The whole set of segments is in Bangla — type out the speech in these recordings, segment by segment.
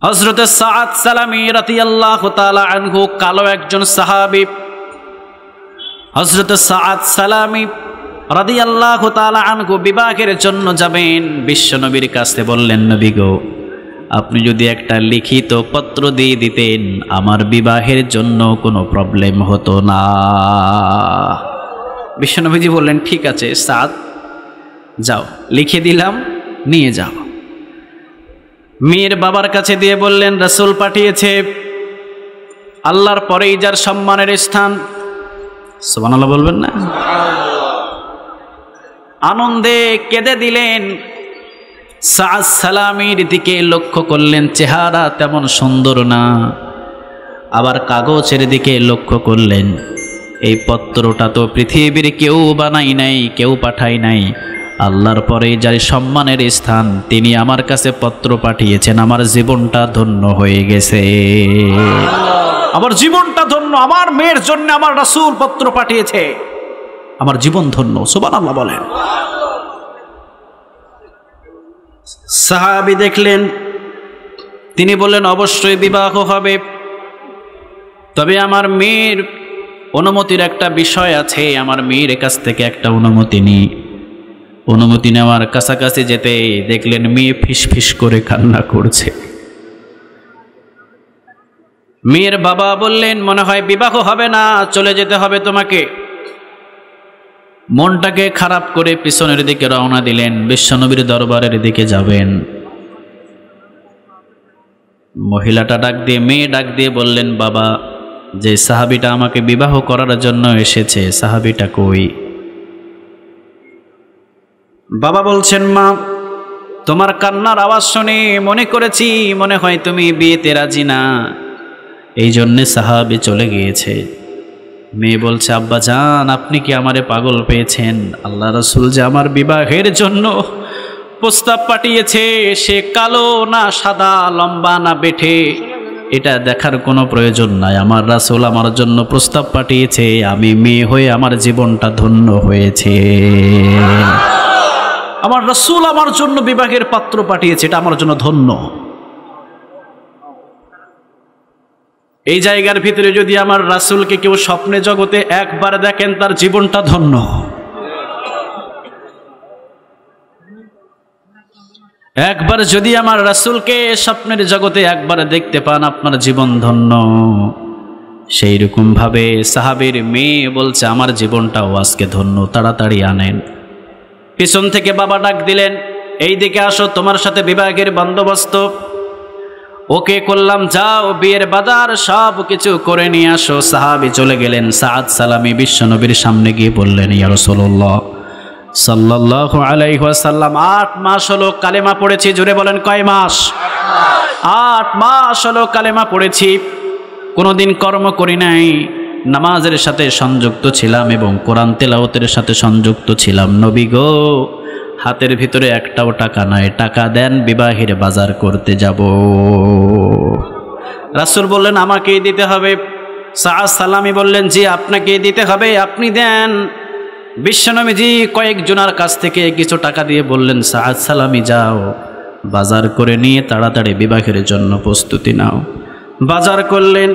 হযরত সাআদ সালামী রাদিয়াল্লাহু তাআলা আনহু কালো একজন সাহাবী। হযরত সাআদ সালামী রাদিয়াল্লাহু তাআলা আনহু বিবাহের জন্য যাবেন, বিশ্বনবীর কাছে বললেন, নবী গো, আপনি যদি একটা লিখিত পত্র দিয়ে দিতেন আমার বিবাহের জন্য কোনো প্রবলেম হতো না। বিশ্বনবীজি বললেন, ঠিক আছে সাদ, যাও, লিখে দিলাম, নিয়ে যাও। মেয়ের বাবার কাছে দিয়ে বললেন, রাসূল পাঠিয়েছে, আল্লাহর পরেই যার সম্মানের স্থান। সুবহানাল্লাহ বলবেন না? আনন্দে কেঁদে দিলেন। সাআদ সালামীর দিকে লক্ষ্য করলেন, চেহারা তেমন সুন্দর না। আবার কাগজের দিকে লক্ষ্য করলেন, এই পত্রটা তো পৃথিবীর কেউ বানাই নাই, কেউ পাঠাই নাই, আল্লাহর পরে যার সম্মানের স্থান তিনি আমার কাছে পত্র পাঠিয়েছেন। আমার জীবনটা ধন্য হয়ে গেছে, আমার জীবনটা ধন্য, আমার মেয়ের জন্য আমার রাসূল পত্র পাঠিয়েছে, আমার জীবন ধন্য। সুবহানাল্লাহ বলেন। সাহাবী দেখলেন, তিনি বললেন, অবশ্যই বিবাহ হবে, তবে আমার মেয়ের অনুমতির একটা বিষয় আছে, আমার মেয়ের কাছ থেকে একটা অনুমতি নিই। অনুমতি নেওয়ার কাছাকাছি যেতে দেখলেন মেয়ে ফিসফিস করে কান্না করছে। মেয়ের বাবা বললেন, মনে হয় বিবাহ হবে না, চলে যেতে হবে তোমাকে। মনটাকে খারাপ করে পিছনের দিকে রওনা দিলেন, বিশ্বনবীর দরবারের দিকে যাবেন। মহিলাটা ডাক দিয়ে, মেয়ে ডাক দিয়ে বললেন, বাবা, যে সাহাবীটা আমাকে বিবাহ করার জন্য এসেছে, সাহাবীটা কই? বাবা বলছেন, মা, তোমার কান্নার আওয়াজ শুনে মনে করেছি মনে হয় তুমি বিয়েতে রাজি না, এই জন্যে সাহাবী চলে গিয়েছে। মেয়ে বলছে, আব্বা জান, আপনি কি আমারে পাগল পেয়েছেন? আল্লাহ রাসূল যে আমার বিবাহের জন্য প্রস্তাব পাঠিয়েছে, সে কালো না সাদা, লম্বা না বেঠে, এটা দেখার কোনো প্রয়োজন নাই। আমার রাসূল আমার জন্য প্রস্তাব পাঠিয়েছে, আমি মেয়ে হয়ে আমার জীবনটা ধন্য হয়েছে। আমার রাসূল আমার জন্য বিবাহের পাত্র পাঠিয়েছে, এটা আমার জন্য ধন্য। এই জায়গার ভিতরে যদি আমার রাসূলকে কেউ স্বপ্নে জগতে একবার দেখেন, তার জীবনটা ধন্য। একবার যদি আমার রাসূলকে স্বপ্নের জগতে একবার দেখতে পান, আপনার জীবন ধন্য। সেই রকম ভাবে সাহাবীর মেয়ে বলছে, আমার জীবনটাও আজকে ধন্য, তাড়াতাড়ি আনেন। পিছন থেকে বাবা ডাক দিলেন, এই দিকে আসো, তোমার সাথে বিবাহের বন্দোবস্ত ওকে করলাম, যাও বিয়ের বাজার সব কিছু করে নিয়ে আসো। সাহাবী চলে গেলেন। সাআদ সালামী বিশ্বনবীর সামনে গিয়ে বললেন, ইয়া রাসূলুল্লাহ সাল্লাল্লাহু আলাইহি ওয়াসাল্লাম, 8 মাস হলো কালেমা পড়েছি। জোরে বলেন, কয় মাস? 8 মাস হলো কালেমা পড়েছি, কোনোদিন কর্ম করি নাই, নামাজের সাথে সংযুক্ত ছিলাম এবং কোরআন তেলাওয়াতের সাথে সংযুক্ত ছিলাম। নবী গো, হাতের ভিতরে একটাও টাকা নাই, টাকা দেন, বিবাহের বাজার করতে যাব। রাসূল বললেন, আমাকেই দিতে হবে। সাআদ সালামী বললেন, জি, আপনাকেই দিতে হবে, আপনি দেন। বিশ্বনবীজি কয়েকজনের কাছ থেকে কিছু টাকা দিয়ে বললেন, সাআদ সালামী যাও, বাজার করে নিয়ে তাড়াতাড়ি বিবাহের জন্য প্রস্তুতি নাও। বাজার করলেন।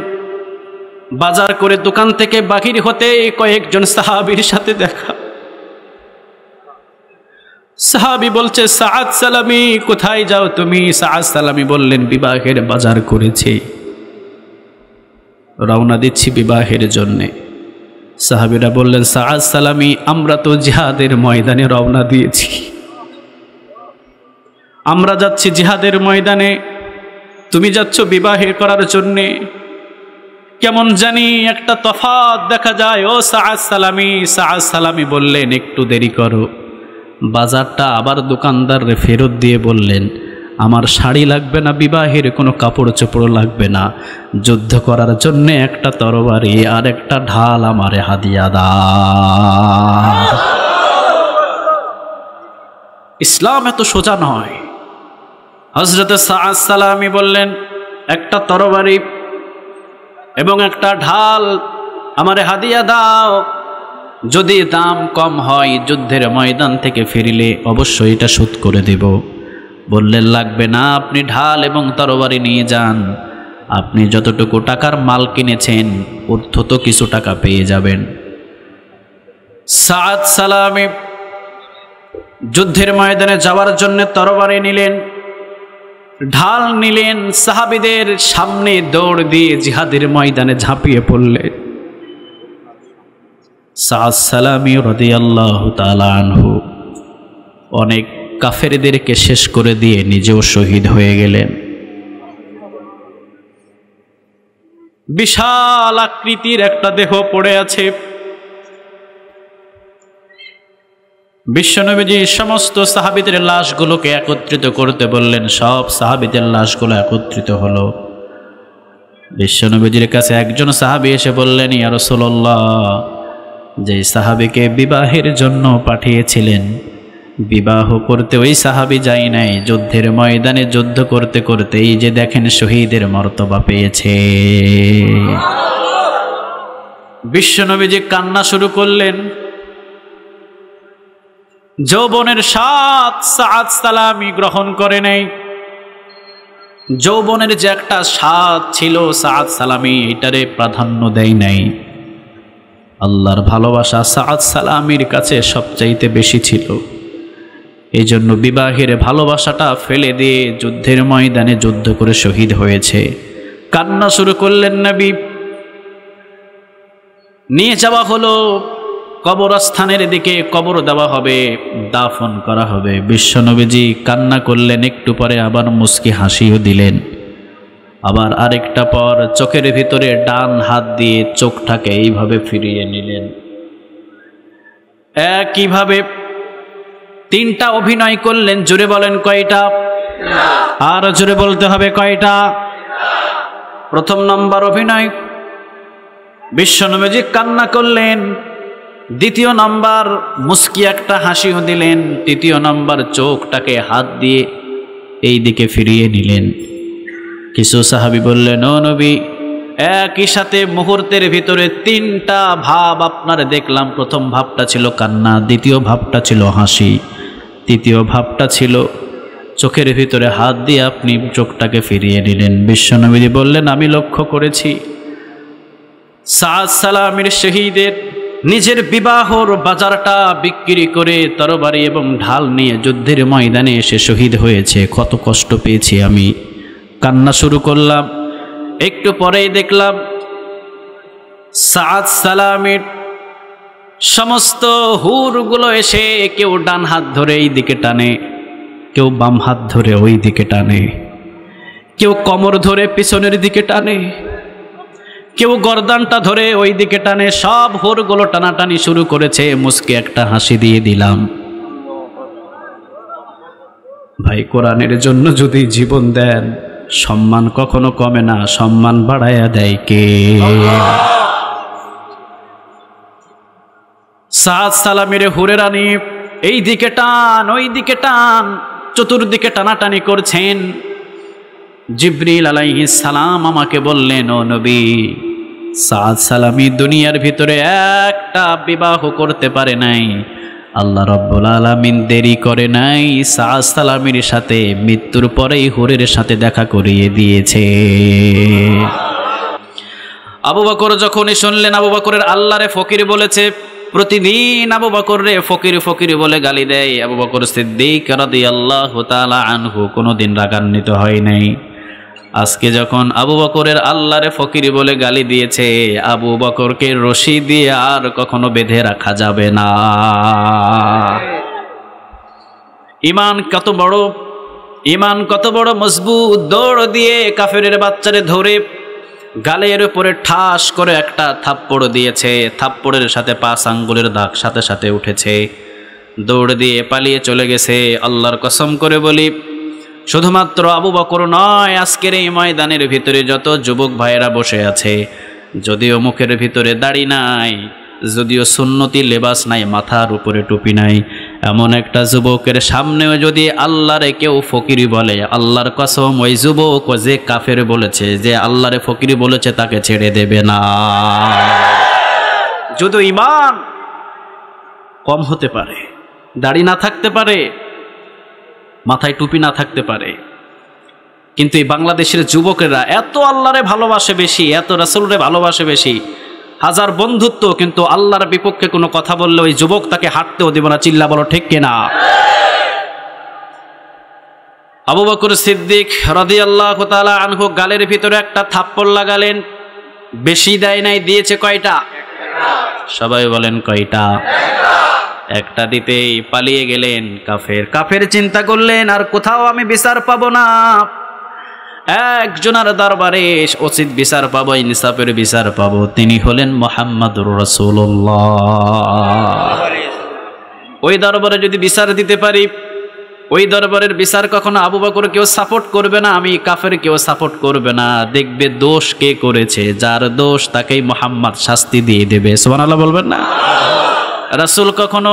বাজার করে দোকান থেকে বাহির হতে কয়েকজন সাহাবীর সাথে দেখা। সাহাবী বলছে, সাআদ সালামী, কোথায় যাও তুমি? সাআদ সালামী বললেন, বিবাহের বাজার করেছি, রওনা দিচ্ছি বিবাহের জন্যে। সাহাবীরা বললেন, সাআদ সালামী, আমরা তো জিহাদের ময়দানে রওনা দিয়েছি, আমরা যাচ্ছি জিহাদের ময়দানে, তুমি যাচ্ছ বিবাহের করার জন্যে, কেমন জানি একটা তফাৎ দেখা যায়। ও সাআদ সালামী। সাআদ সালামী বললেন, একটু দেরি করো। বাজারটা আবার দোকানদাররে ফেরত দিয়ে বললেন, আমার শাড়ি লাগবে না, বিবাহের কোনো কাপড় চোপড় লাগবে না, যুদ্ধ করার জন্য একটা তরবারি আর একটা ঢাল আমারে হাদিয়া দাও। ইসলাম এত সোজা নয়। হযরত সাআদ সালামী বললেন, একটা তরবারি এবং একটা ঢাল আমারে হাদিয়া দাও, যদি দাম কম হয় যুদ্ধের ময়দান থেকে ফিরিলে অবশ্যই এটা শোধ করে দেব, বললেন লাগবে না, আপনি ঢাল এবং তরবারি নিয়ে যান, আপনি যতটুকু টাকার মাল কিনেছেন ঊর্ধ্বত কিছু টাকা পেয়ে যাবেন। সাদ সালামি যুদ্ধের ময়দানে যাওয়ার জন্য তরবারি নিলেন, ঢাল নিলেন, সাহাবীদের সামনে দৌড় দিয়ে জিহাদের ময়দানে ঝাঁপিয়ে পড়লেন। সাদ সালামি রাদিয়াল্লাহু তাআলা আনহু অনেক কাফেরদেরকে শেষ করে দিয়ে নিজেও শহীদ হয়ে গেলেন। বিশাল আকৃতির একটা দেহ পড়ে আছে। বিশ্বনবীজি সমস্ত সাহাবীদের লাশগুলোকে একত্রিত করতে বললেন। সব সাহাবীদের লাশগুলো একত্রিত হলো। বিশ্বনবীজির কাছে একজন সাহাবী এসে বললেন, ইয়া রাসূলুল্লাহ, যে সাহাবীকে বিবাহের জন্য পাঠিয়েছিলেন, বিবাহ করতে ওই সাহাবী যাই নাই, যুদ্ধের ময়দানে যুদ্ধ করতে করতে এই যে দেখেন শহীদের মর্তবা পেয়েছে। বিশ্বনবীজি কান্না শুরু করলেন। যৌবনের স্বাদ সাদ সালামি গ্রহণ করে নাই। যৌবনের যে একটা স্বাদ ছিল সাদ সালামি এটারে প্রাধান্য দেয় নাই। আল্লাহর ভালোবাসা সাদ সালামির কাছে সবচাইতে বেশি ছিল। এই জন্য বিবাহের ভালোবাসাটা ফেলে দিয়ে যুদ্ধের ময়দানে যুদ্ধ করে শহীদ হয়েছে। কান্না শুরু করলেন নবী। নিয়ে যাওয়া হলো কবরস্থানের দিকে, কবর দেওয়া হবে, দাফন করা হবে। বিশ্বনবীজি কান্না করলেন, একটু পরে আবার মুস্কি হাসিও দিলেন। আবার আরেকটা পর চোখের ভিতরে ডান হাত দিয়ে চোখটাকে এইভাবে ফিরিয়ে নিলেন। একইভাবে তিনটা অভিনয় করলেন। জোরে বলেন কয়টা? আর জোরে বলতে হবে কয়টা? প্রথম নম্বর অভিনয়, বিশ্বনবীজি কান্না করলেন। দ্বিতীয় নাম্বার মুস্কি একটা হাসিও দিলেন। তৃতীয় নাম্বার চোখটাকে হাত দিয়ে এই দিকে ফিরিয়ে নিলেন। কিছু সাহাবী বললেন, ও নবী, একই সাথে মুহূর্তের ভিতরে তিনটা ভাব আপনার দেখলাম। প্রথম ভাবটা ছিল কান্না, দ্বিতীয় ভাবটা ছিল হাসি, তৃতীয় ভাবটা ছিল চোখের ভিতরে হাত দিয়ে আপনি চোখটাকে ফিরিয়ে নিলেন। বিশ্বনবীজি বললেন, আমি লক্ষ্য করেছি সাদ সালামির শহীদের নিজের বিবাহর বাজারটা বিক্রি করে তরবারি এবং ঢাল নিয়ে যুদ্ধের ময়দানে এসে শহীদ হয়েছে। কত কষ্ট পেয়েছি আমি। কান্না শুরু করলাম। একটু পরেই দেখলাম সাদ সালামির সমস্ত হুরগুলো এসে কেউ ডান হাত ধরে এই দিকে টানে, কেউ বাম হাত ধরে ওই দিকে টানে, কেউ কোমর ধরে পিছনের দিকে টানে, কেউ গর্দানটা ধরে ওই দিকে টানে। সব হুরগুলো টানাটানি শুরু করেছে। মুস্কি একটা হাসি দিয়ে দিলাম। ভাই, কোরআনের জন্য যদি জীবন দেন, সম্মান কখনো কমে না, সম্মান বাড়ায়া দেয় কে? সাদ সালামের হুরেরানি এই দিকে টান ওই দিকে টান, চতুর্দিকে টানাটানি করছেন। জিবরিল আলাইহিস সালাম আমাকে বললেন, ও নবী, সাদ সালামি দুনিয়ার ভিতরে একটা বিবাহ করতে পারে নাই, আল্লাহ রাব্বুল আলামিন দেরি করে নাই, সাদ সালামির সাথে মৃত্যুর পরেই হুরের সাথে দেখা করিয়ে দিয়েছে। আবু বকর যখনই শুনলেন আবু বকরের আল্লাহরে ফকির বলেছে, প্রতিদিন আবু বকর রে ফকির ফকির বলে গালি দেয়। আবু বকর সিদ্দিক রাদিয়াল্লাহু তাআলা আনহু কোনোদিন রাগান্বিত হয় নাই। আজকে যখন আবু বকরের আল্লাহরে ফকির বলে গালি দিয়েছে, আবু বকরকে রশি দিয়ে আর কখনো বেঁধে রাখা যাবে না। ইমান কত বড় মজবুত। দৌড় দিয়ে কাফেরের বাচ্চারে ধরে গালের উপরে ঠাস করে একটা থাপ্পড় দিয়েছে। থাপ্পড়ের সাথে 5 আঙ্গুলের দাগ সাথে সাথে উঠেছে। দৌড় দিয়ে পালিয়ে চলে গেছে। আল্লাহর কসম করে বলি, শুধুমাত্র আবু বকর নয়, আজকের এই ময়দানের ভিতরে যত যুবক ভাইয়েরা বসে আছে, যদিও মুখের ভিতরে দাড়ি নাই, যদিও সুন্নতি লেবাস নাই, মাথার উপরে টুপি নাই, এমন একটা যুবকের সামনেও যদি আল্লাহরে কেউ ফকিরি বলে, আল্লাহর কসম ওই যুবক যে কাফের বলেছে, যে আল্লাহরে ফকিরি বলেছে, তাকে ছেড়ে দেবে না। যদি ঈমান কম হতে পারে, দাড়ি না থাকতে পারে, মাথায় টুপি না থাকতে পারে, কিন্তু এই বাংলাদেশের যুবকেরা এত আল্লাহরে ভালোবাসে বেশি, এত রাসূলরে ভালোবাসে বেশি, হাজার বন্ধুত্ব, কিন্তু আল্লাহর বিপক্ষে কোনো কথা বললে ওই যুবক তাকে হাঁটতেও দেব না। চিল্লা বলো ঠিক কিনা? আবু বকর সিদ্দিক রাদিয়াল্লাহু তাআলা আনহু গালের ভিতরে একটা থাপ্পড় লাগালেন, বেশি দেয় নাই, দিয়েছে কয়টা? সবাই বলেন কয়টা? একটা দিতেই পালিয়ে গেলেন কাফের চিন্তা করলেন আর কোথাও আমি বিচার পাবো না, একজনের দরবারে উচিত বিচার পাবো, ইনসাফের বিচার পাবো, তিনি হলেন মুহাম্মদুর রাসূলুল্লাহ। ওই দরবারে যদি বিচার দিতে পারি, ওই দরবারের বিচার কখনো আবু বকর কেউ সাপোর্ট করবে না, আমি কাফের কেউ সাপোর্ট করবে না, দেখবে দোষ কে করেছে, যার দোষ তাকেই মুহাম্মদ শাস্তি দিয়ে দেবে। সুবহানাল্লাহ বলবেন না? রাসূল কখনো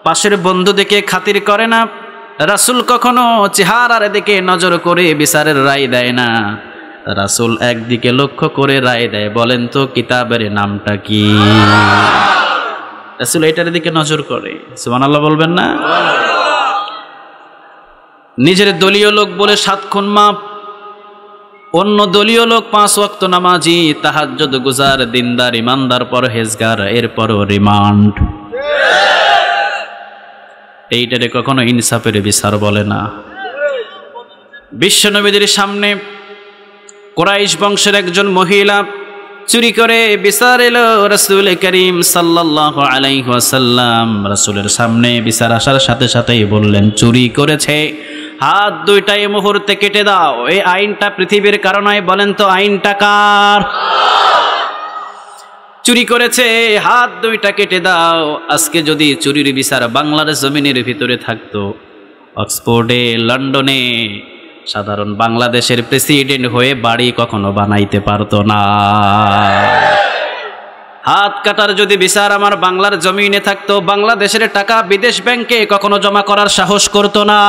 পাশের বন্ধু দেখে খাতির করে না, রাসূল কখনো চেহারার দিকে নজর করে বিচারের রায় দেয় না, রাসূল একদিকে লক্ষ্য করে রায় দেয়। বলেন তো কিতাবের নামটা কি? রাসূল এটার দিকে নজর করে। সুবহানাল্লাহ বলবেন না? নিজের দলীয় লোক বলে 7 খুন মাপ, অন্য দলীয় লোক 5 ওয়াক্ত নামাজি, তাহাজ্জুদ গুজার, দিনদার, ইমানদার, পরহেজগার, এরপরও রিমান্ড। এইটারে কখনো ইনসাফের বিচার বলে না। বিশ্বনবীদের সামনে কুরাইশ বংশের একজন মহিলা চুরি করে বিচার এলো রাসূল করিম সাল্লাল্লাহু আলাইহি ওয়াসাল্লাম। রাসূলের সামনে বিচার আসার সাথে সাথেই বললেন, চুরি করেছে, হাত দুইটা এই মুহূর্তে কেটে দাও। এই আইনটা পৃথিবীর কারণে, বলেন তো আইনটা কার? চুরি করেছে, হাত দুইটা কেটে দাও। আজকে যদি চুরির বিচার বাংলার জমিনের ভিতরে থাকতো, অক্সফোর্ডে, লন্ডনে সাধারণ বাংলাদেশের প্রেসিডেন্ট হয়ে বাড়ি কখনো বানাইতে পারতো না। হাত কাটার যদি বিচার আমার বাংলার জমিনে থাকতো, বাংলাদেশের টাকা বিদেশ ব্যাংকে কখনো জমা করার সাহস করতো না।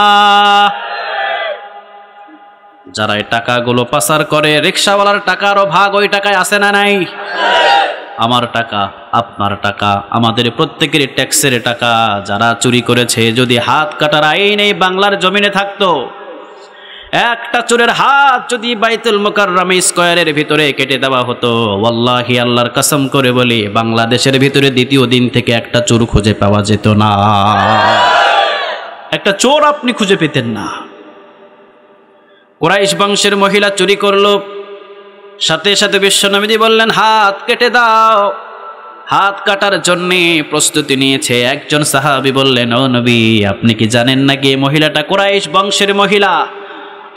যারা এই টাকাগুলো পাচার করে, রিকশাওয়ালার টাকারও ভাগ ওই টাকায় আছে না নাই? আমার টাকা, আপনার টাকা, আমাদের প্রত্যেকের ট্যাক্সের টাকা যারা চুরি করেছে, যদি হাত কাটার আইন এই বাংলার জমিনে থাকতো, একটা চোরের হাত যদি বাইতুল মুকাররমে স্কয়ারের ভিতরে কেটে দেওয়া হতো, ওয়াল্লাহি আল্লাহর কসম করে বলি, বাংলাদেশের ভিতরে দ্বিতীয় দিন থেকে একটা চোর খুঁজে পাওয়া যেত না। একটা চোর আপনি খুঁজে পেতেন না। কুরাইশ বংশের মহিলা চুরি করলো, সাথে সাথে বিশ্বনবী বললেন, হাত কেটে দাও। হাত কাটার জন্য প্রস্তুতি নিয়েছে। একজন সাহাবী বললেন, ও নবী, আপনি কি জানেন নাকি এই মহিলাটা কুরাইশ বংশের মহিলা?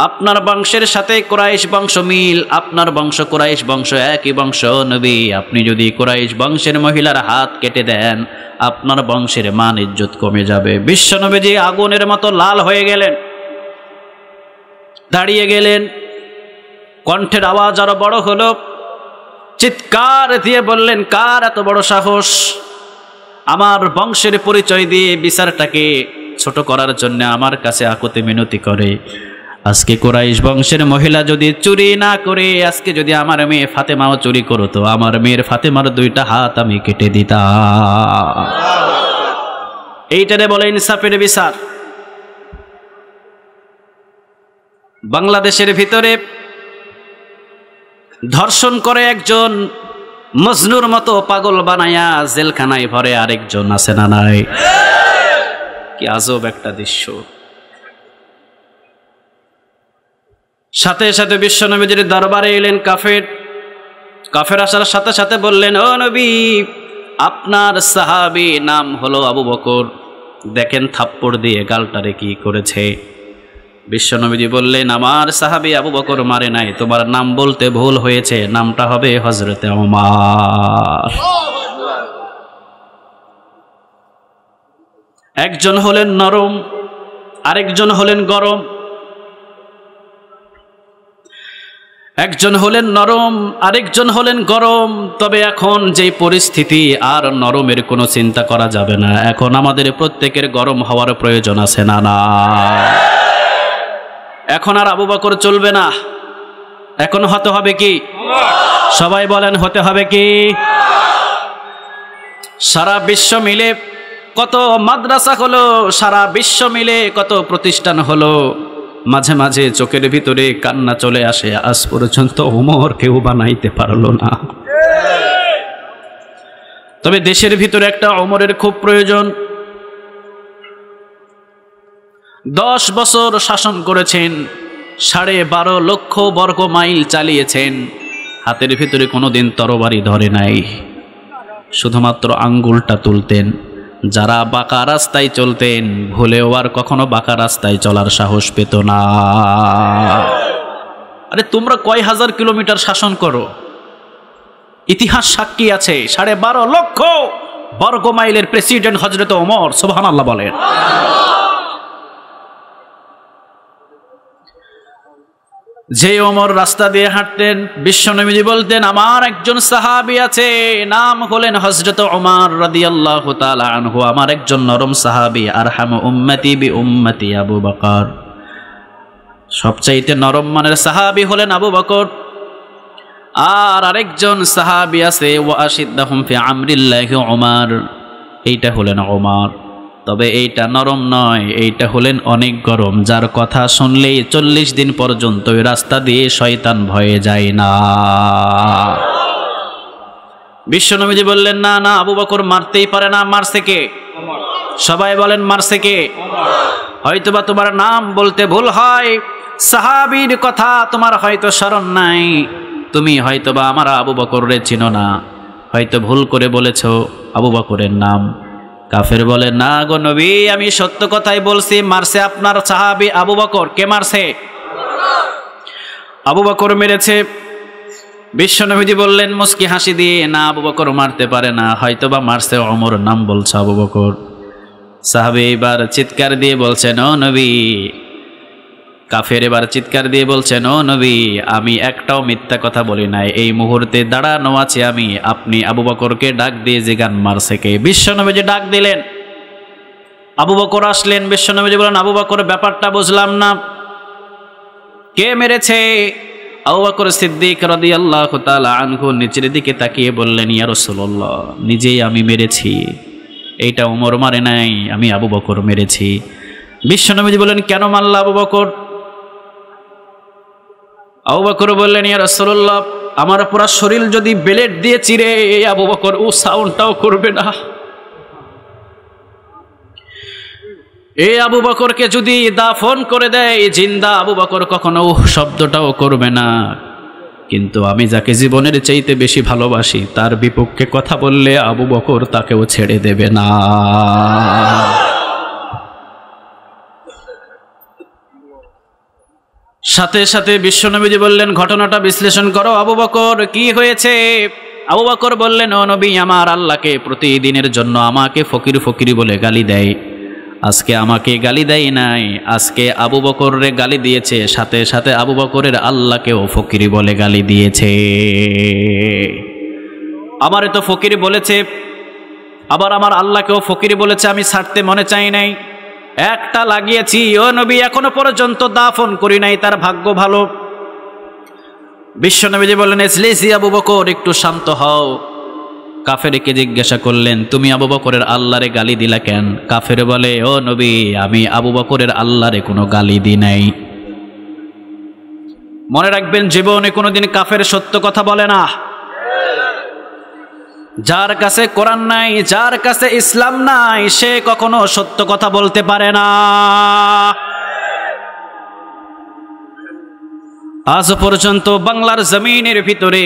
আপনার বংশের সাথে কুরাইশ বংশ মিল, আপনার বংশ কুরাইশ বংশ, একই বংশ। নবী, আপনি যদি কুরাইশ বংশের মহিলার হাত কেটে দেন, আপনার বংশের মান ইজ্জত কমে যাবে। বিশ্বনবীজি আগুনের মতো লাল হয়ে গেলেন, দাঁড়িয়ে গেলেন, কণ্ঠের আওয়াজ আরো বড় হলো, চিৎকার দিয়ে বললেন, কার এত বড় সাহস আমার বংশের পরিচয় দিয়ে বিচারটাকে ছোট করার জন্য আমার কাছে আকুতি মিনতি করে? আজকে কুরাইশ বংশের মহিলা যদি চুরি না করে, আজকে যদি আমার মেয়ে ফাতেমাও চুরি করতো, আমার মেয়ের ফাতেমার দুইটা হাত আমি কেটে দিতাম। এইটারে বলে ইনসাফের বিচার। বাংলাদেশের ভিতরে ধর্ষণ করে একজন, মজনুর মতো পাগল বানায়া জেলখানায় ভরে আরেকজন, আছে না নাই? কি আজব একটা দৃশ্য। সাথে সাথে বিশ্বনবীর দরবারে এলেন কাফের আসার সাথে সাথে বললেন, ও নবী, আপনার সাহাবী নাম হলো আবু বকর, দেখেন থাপ্পড় দিয়ে গালটারে কি করেছে। বিশ্বনবী বললেন, আমার সাহাবী আবু বকর মারে নাই, তোমার নাম বলতে ভুল হয়েছে, নামটা হবে হযরতে ওমর। একজন হলেন নরম, আরেকজন হলেন গরম। একজন হলেন নরম, আরেকজন হলেন গরম। তবে এখন যে পরিস্থিতি, আর নরমের কোনো চিন্তা করা যাবে না। এখন আমাদের প্রত্যেকের গরম হওয়ার প্রয়োজন আছে না? না, এখন আর আবু বকর চলবে না। এখন হতে হবে কি? সবাই বলেন, হতে হবে কি? সারা বিশ্ব মিলে কত মাদ্রাসা হলো, সারা বিশ্ব মিলে কত প্রতিষ্ঠান হলো, মাঝে মাঝে চোখের ভিতরে কান্না চলে আসে। আজ পর্যন্ত ওমর কেউ বানাইতে পারলো না। তবে দেশের ভিতরে একটা ওমরের খুব প্রয়োজন। 10 বছর শাসন করেছেন, 12.5 লক্ষ বর্গ মাইল চালিয়েছেন, হাতের ভিতরে কোনোদিন তরবারি ধরে নাই, শুধুমাত্র আঙ্গুলটা তুলতেন। যারা বাঁকা রাস্তায় চলতেন ভুলেও আর কখনো বাঁকা রাস্তায় চলার সাহস পেত না। আরে তোমরা কয় হাজার কিলোমিটার শাসন করো, ইতিহাস সাক্ষী আছে। 12.5 লক্ষ বর্গ মাইলের প্রেসিডেন্ট হযরত ওমর, সুবহানাল্লাহ বলেন। যে ওমর রাস্তা দিয়ে হাঁটতেন, বিশ্বনবীজি বলতেন আমার একজন সাহাবী আছে, নাম হলেন হযরত ওমর রাদিয়াল্লাহু তাআলা আনহু, আমার একজন নরম সাহাবী। আরহামু উম্মতি বি উম্মতি আবু বকর, সবচাইতে নরম মানের সাহাবী হলেন আবু বকর। আর আরেকজন সাহাবী আছে ওয়া আশিদ্দাহুম ফি আমরিল্লাহি ওমর, এইটা হলেন ওমর। তবে এইটা নরম নয়, এইটা হলেন অনেক গরম, যার কথা শুনলেই 40 দিন পর্যন্ত ওই রাস্তা দিয়ে শয়তান ভয়ে যায় না। বিশ্বনবীজি বললেন না না, আবু বকর মারতেই পারে না। মারছে কে? সবাই বলেন মারছে কে? হয়তোবা তোমার নাম বলতে ভুল হয়, সাহাবীর কথা তোমার হয়তো স্মরণ নাই, তুমি হয়তোবা আমার আবু বকররে চিনো না, হয়তো ভুল করে বলেছো আবু বকরের নাম। কাফের বলে না গো নবী, আমি সত্য কথাই বলছি, মারছে আপনার সাহাবী আবু বকর। কে মারছে? আবু বকর মেরেছে। বিশ্বনবীজি বললেন মুস্কি হাসি দিয়ে, না আবু বকর মারতে পারে না, হয়তোবা মারছে ওমর, নাম বলছে আবু বকর। সাহাবী এবার চিৎকার দিয়ে বলছেন ও নবী, কাফের এবার চিৎকার দিয়ে বলছেন ও নবী, আমি একটাও মিথ্যা কথা বলি নাই, এই মুহূর্তে দাঁড়ানো আছে আমি, আপনি আবু বকরকে ডাক দিয়ে জিজ্ঞান মারছে কে। বিশ্বনবীজি ডাক দিলেন, আবু বকর আসলেন। বিশ্বনবীজি বলেন আবু বকর, ব্যাপারটা বুঝলাম না, কে মেরেছে? আবু বকর সিদ্দিক রাদিয়াল্লাহু তাআলা আনহু নিচের দিকে তাকিয়ে বললেন ইয়া রাসূলুল্লাহ, নিজেই আমি মেরেছি, এইটা ওমর মারে নাই, আমি আবু বকর মেরেছি। বিশ্বনবীজি বললেন কেন মারলা আবু বকর? আবু বকর বললেন ইয়া রাসূলুল্লাহ, আমার পুরো শরীর যদি ব্লেড দিয়ে চিরে আবু বকর ও সাউন্ডটাও করবে না। এই আবু বকরকে যদি দাফন করে দেয় জিন্দা, আবু বকর কখনো শব্দটাও করবে না। কিন্তু আমি যাকে জীবনের চাইতে বেশি ভালোবাসি তার বিপক্ষে কথা বললে আবু বকর তাকেও ছেড়ে দেবে না। সাথে সাথে বিশ্বনবীজি বললেন ঘটনাটা বিশ্লেষণ করো আবু বকর, কি হয়েছে? আবু বকর বললেন ও নবী, আমার আল্লাহকে প্রতিদিনের জন্য আমাকে ফকির ফকির বলে গালি দেয়, আজকে আমাকে গালি দেয় নাই, আজকে আবু বকরের গালি দিয়েছে, সাথে সাথে আবু বকরের আল্লাহকেও ফকিরি বলে গালি দিয়েছে। আমারে তো ফকির বলেছে, আবার আমার আল্লাহকেও ফকির বলেছে, আমি ছাড়তে মনে চাই নাই, একটা লাগিয়েছি ও নবী, এখনো পর্যন্ত দাফন করি নাই, তার ভাগ্য ভালো। বিশ্বনবীজি বললেন ইসলিসি আবু বকর, একটু শান্ত হও। কাফেরকে জিজ্ঞাসা করলেন তুমি আবু বকরের আল্লাহরে গালি দিলা কেন? কাফের বলে ও নবী, আমি আবু বকরের আল্লাহরে কোনো গালি দিই নাই। মনে রাখবেন জীবনে কোনোদিন কাফের সত্য কথা বলে না। যার কাছে কোরআন নাই, যার কাছে ইসলাম নাই, সে কখনো সত্য কথা বলতে পারে না। আজ পর্যন্ত বাংলার জমিনের ভিতরে